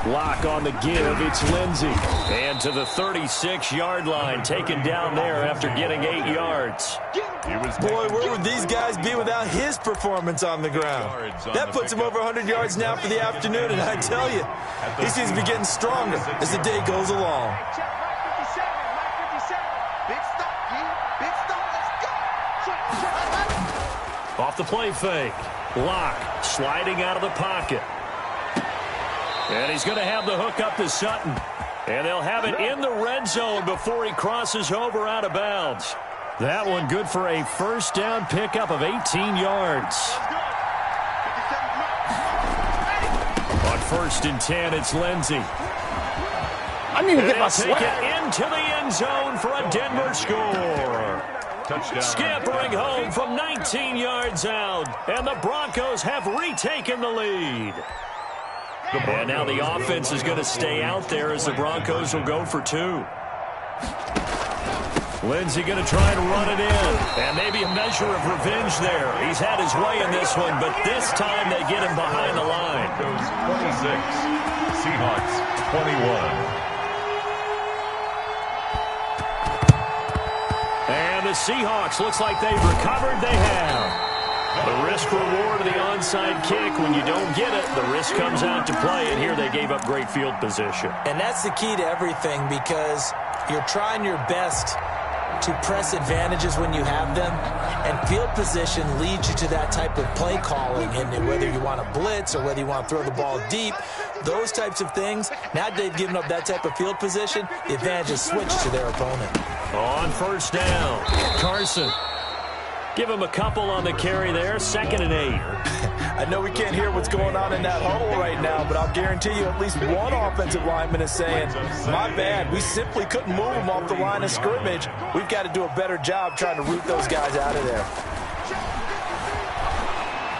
Locke on the give. It's Lindsey. And to the 36-yard line, taken down there after getting 8 yards. Boy, where would these guys be without his performance on the ground? That puts him over 100 yards now for the afternoon, and I tell you, he seems to be getting stronger as the day goes along. Off the play fake. Locke sliding out of the pocket. And he's going to have the hook up to Sutton. And they'll have it in the red zone before he crosses over out of bounds. That one good for a first down pickup of 18 yards. On 1st and 10, it's Lindsey. I need to get my swag. Take it into the end zone for a Denver score. Touchdown. Scampering home from 19 yards out. And the Broncos have retaken the lead. And now the offense is going to stay out there as the Broncos will go for 2. Lindsey going to try and run it in. And maybe a measure of revenge there. He's had his way in this one, but this time they get him behind the line. 26, Seahawks 21. And the Seahawks, looks like they've recovered. They have. The risk-reward of the onside kick. When you don't get it, the risk comes out to play, and here they gave up great field position. And that's the key to everything, because you're trying your best to press advantages when you have them, and field position leads you to that type of play calling, and whether you want to blitz or whether you want to throw the ball deep, those types of things. Now they've given up that type of field position, the advantage is switched to their opponent. On 1st down, Carson. Give him a couple on the carry there, 2nd and 8. I know we can't hear what's going on in that huddle right now, but I'll guarantee you at least one offensive lineman is saying, my bad, we simply couldn't move them off the line of scrimmage. We've got to do a better job trying to root those guys out of there.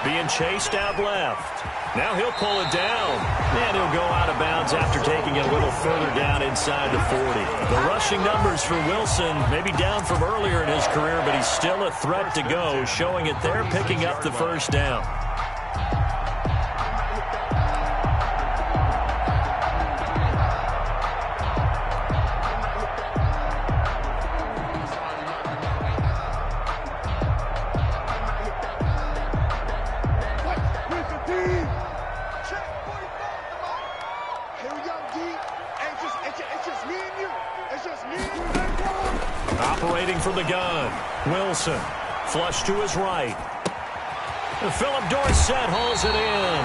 Being chased out left. Now he'll pull it down, and he'll go out of bounds after taking it a little further down inside the 40. The rushing numbers for Wilson, maybe down from earlier in his career, but he's still a threat to go, showing it there, picking up the first down. Operating from the gun. Wilson. Flush to his right. Philip Dorsett hauls it in.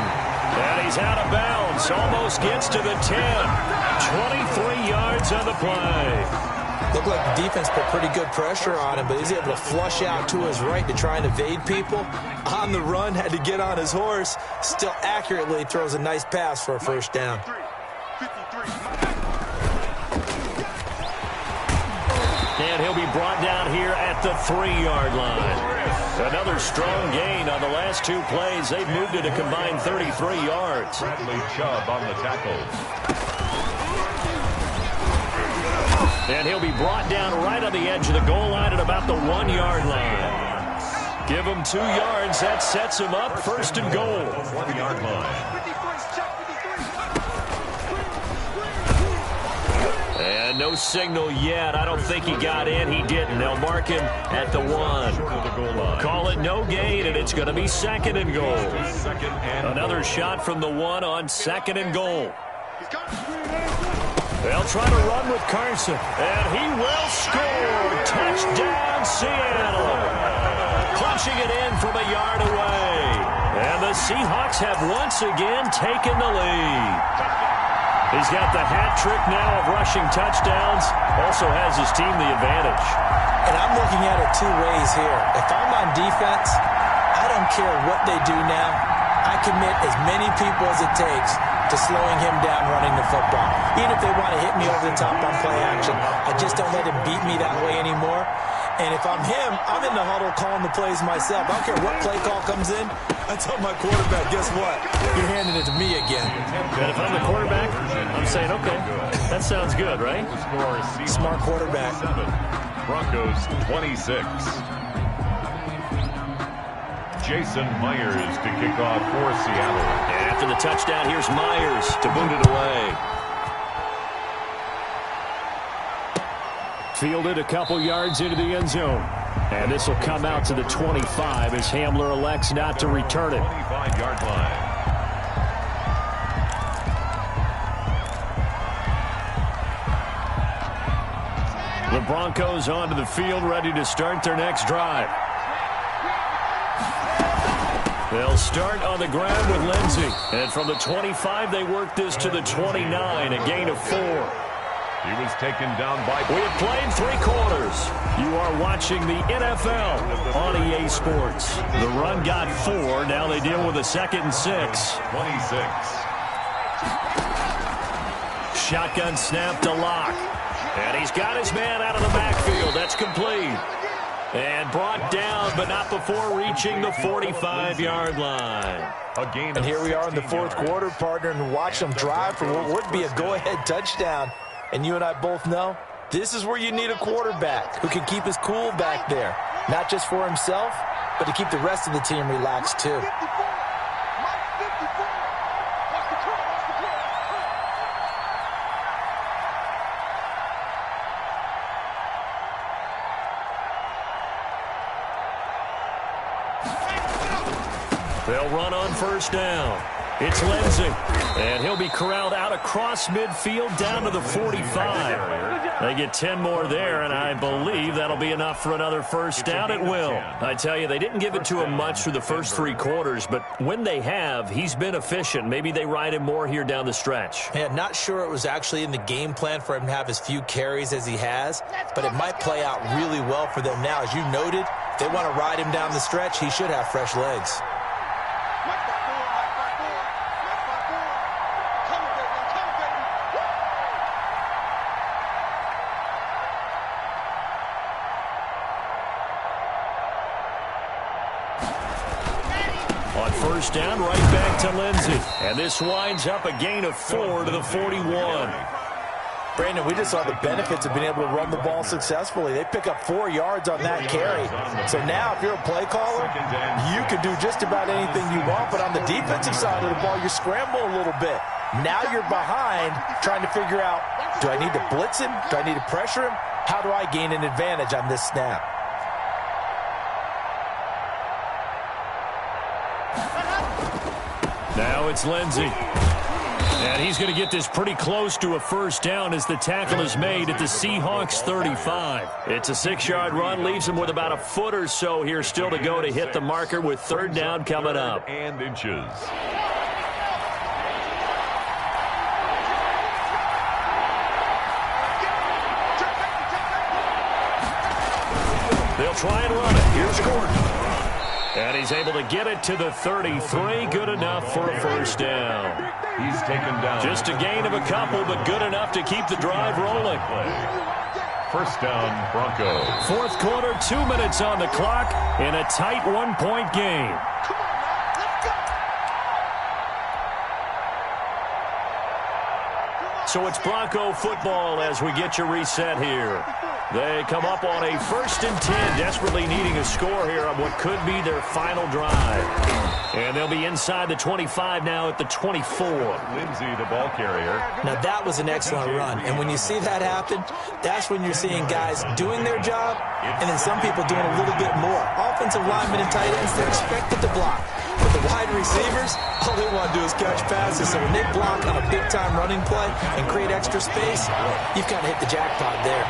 And he's out of bounds. Almost gets to the 10. 23 yards on the play. Looked like the defense put pretty good pressure on him, but he's able to flush out to his right to try and evade people. On the run, had to get on his horse. Still accurately throws a nice pass for a first down. And he'll be brought down here at the 3-yard line. Another strong gain on the last two plays. They've moved it a combined 33 yards. Bradley Chubb on the tackle. And he'll be brought down right on the edge of the goal line at about the 1-yard line. Give him 2 yards. That sets him up first and goal. 1-yard line. And no signal yet. I don't think he got in. He didn't. They'll mark him at the 1. Call it no gain, and it's going to be second and goal. Another shot from the 1 on second and goal. They'll try to run with Carson, and he will score. Touchdown, Seattle. Punching it in from a yard away. And the Seahawks have once again taken the lead. He's got the hat trick now of rushing touchdowns. Also has his team the advantage. And I'm looking at it 2 ways here. If I'm on defense, I don't care what they do now. I commit as many people as it takes to slowing him down running the football. Even if they want to hit me over the top on play action, I just don't let him beat me that way anymore. And if I'm him, I'm in the huddle calling the plays myself. I don't care what play call comes in. I tell my quarterback, guess what? You're handing it to me again. And if I'm the quarterback, I'm saying, okay, that sounds good, right? Smart quarterback. Broncos 26. Jason Myers to kick off for Seattle. And after the touchdown, here's Myers to boot it away. Fielded a couple yards into the end zone. And this will come out to the 25 as Hamler elects not to return it. 25-yard line. The Broncos onto the field, ready to start their next drive. They'll start on the ground with Lindsey. And from the 25, they work this to the 29, a gain of 4. He was taken down by... We have played 3 quarters. You are watching the NFL on EA Sports. The run got 4. Now they deal with a 2nd and 6. 26. Shotgun snap to Locke. And he's got his man out of the backfield. That's complete. And brought down, but not before reaching the 45-yard line. And here we are in the 4th quarter, partner, and watch them drive for what would be a go-ahead touchdown. And you and I both know this is where you need a quarterback who can keep his cool back there. Not just for himself, but to keep the rest of the team relaxed too. They'll run on first down. It's Lindsey, and he'll be corralled out across midfield down to the 45. They get 10 more there, and I believe that'll be enough for another first down. It will. I tell you, they didn't give it to him much through the first 3 quarters, but when they have, he's been efficient. Maybe they ride him more here down the stretch. Yeah, not sure it was actually in the game plan for him to have as few carries as he has, but it might play out really well for them now. As you noted, if they want to ride him down the stretch, he should have fresh legs. First down, right back to Lindsey. And this winds up a gain of 4 to the 41. Brandon, we just saw the benefits of being able to run the ball successfully. They pick up 4 yards on that carry. So now if you're a play caller, you can do just about anything you want. But on the defensive side of the ball, you scramble a little bit. Now you're behind trying to figure out, do I need to blitz him? Do I need to pressure him? How do I gain an advantage on this snap? Now it's Lindsey. And he's going to get this pretty close to a first down as the tackle is made at the Seahawks 35. It's a 6-yard run, leaves him with about a foot or so here still to go to hit the marker with third down coming up. And inches. They'll try and run it. Here's Gordon. And he's able to get it to the 33. Good enough for a first down. He's taken down. Just a gain of a couple, but good enough to keep the drive rolling. First down, Broncos. Fourth quarter, 2 minutes on the clock in a tight one-point game. So it's Bronco football as we get you reset here. They come up on a 1st and 10, desperately needing a score here on what could be their final drive. And they'll be inside the 25 now at the 24. Lindsey, the ball carrier. Now, that was an excellent run. And when you see that happen, that's when you're seeing guys doing their job and then some people doing a little bit more. Offensive linemen and tight ends, they're expected to block. But the wide receivers, all they want to do is catch passes. So when they block on a big-time running play and create extra space, you've kind of hit the jackpot there.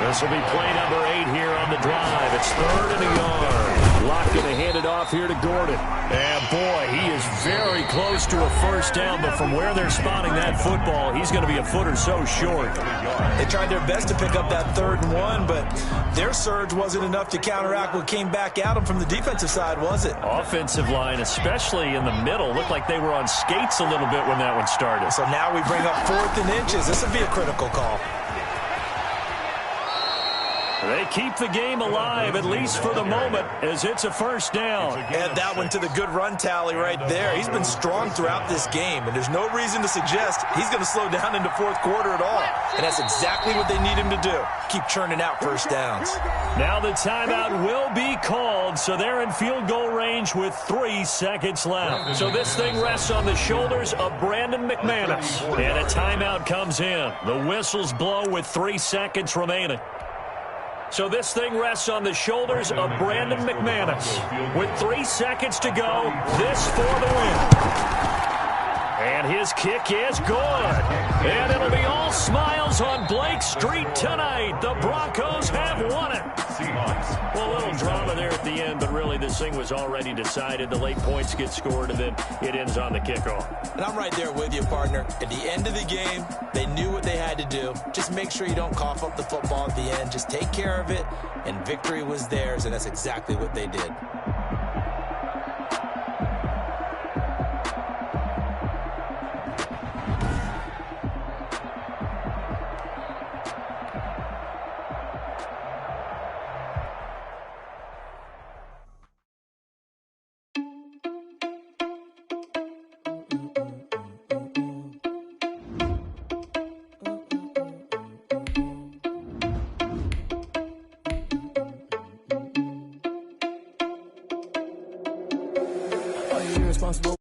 This will be play number 8 here on the drive. It's 3rd and a yard. Locked going to hand it off here to Gordon. And boy, he is very close to a first down, but from where they're spotting that football, he's going to be a foot or so short. They tried their best to pick up that 3rd and 1, but their surge wasn't enough to counteract what came back at them from the defensive side, was it? Offensive line, especially in the middle, looked like they were on skates a little bit when that one started. So now we bring up 4th and inches. This would be a critical call. They keep the game alive, at least for the moment, as it's a first down. Add that one to the good run tally right there. He's been strong throughout this game, and there's no reason to suggest he's going to slow down into 4th quarter at all. And that's exactly what they need him to do. Keep churning out first downs. Now the timeout will be called, so they're in field goal range with 3 seconds left. So this thing rests on the shoulders of Brandon McManus. And a timeout comes in. The whistles blow with 3 seconds remaining. So this thing rests on the shoulders of Brandon McManus. With 3 seconds to go, this for the win. And his kick is good. And it'll be all smiles on Blake Street tonight. The Broncos have won it. Well, a little drama there at the end, but really this thing was already decided. The late points get scored, and then it ends on the kickoff. And I'm right there with you, partner. At the end of the game, they knew what they had to do. Just make sure you don't cough up the football at the end. Just take care of it, and victory was theirs, and that's exactly what they did. Responsible.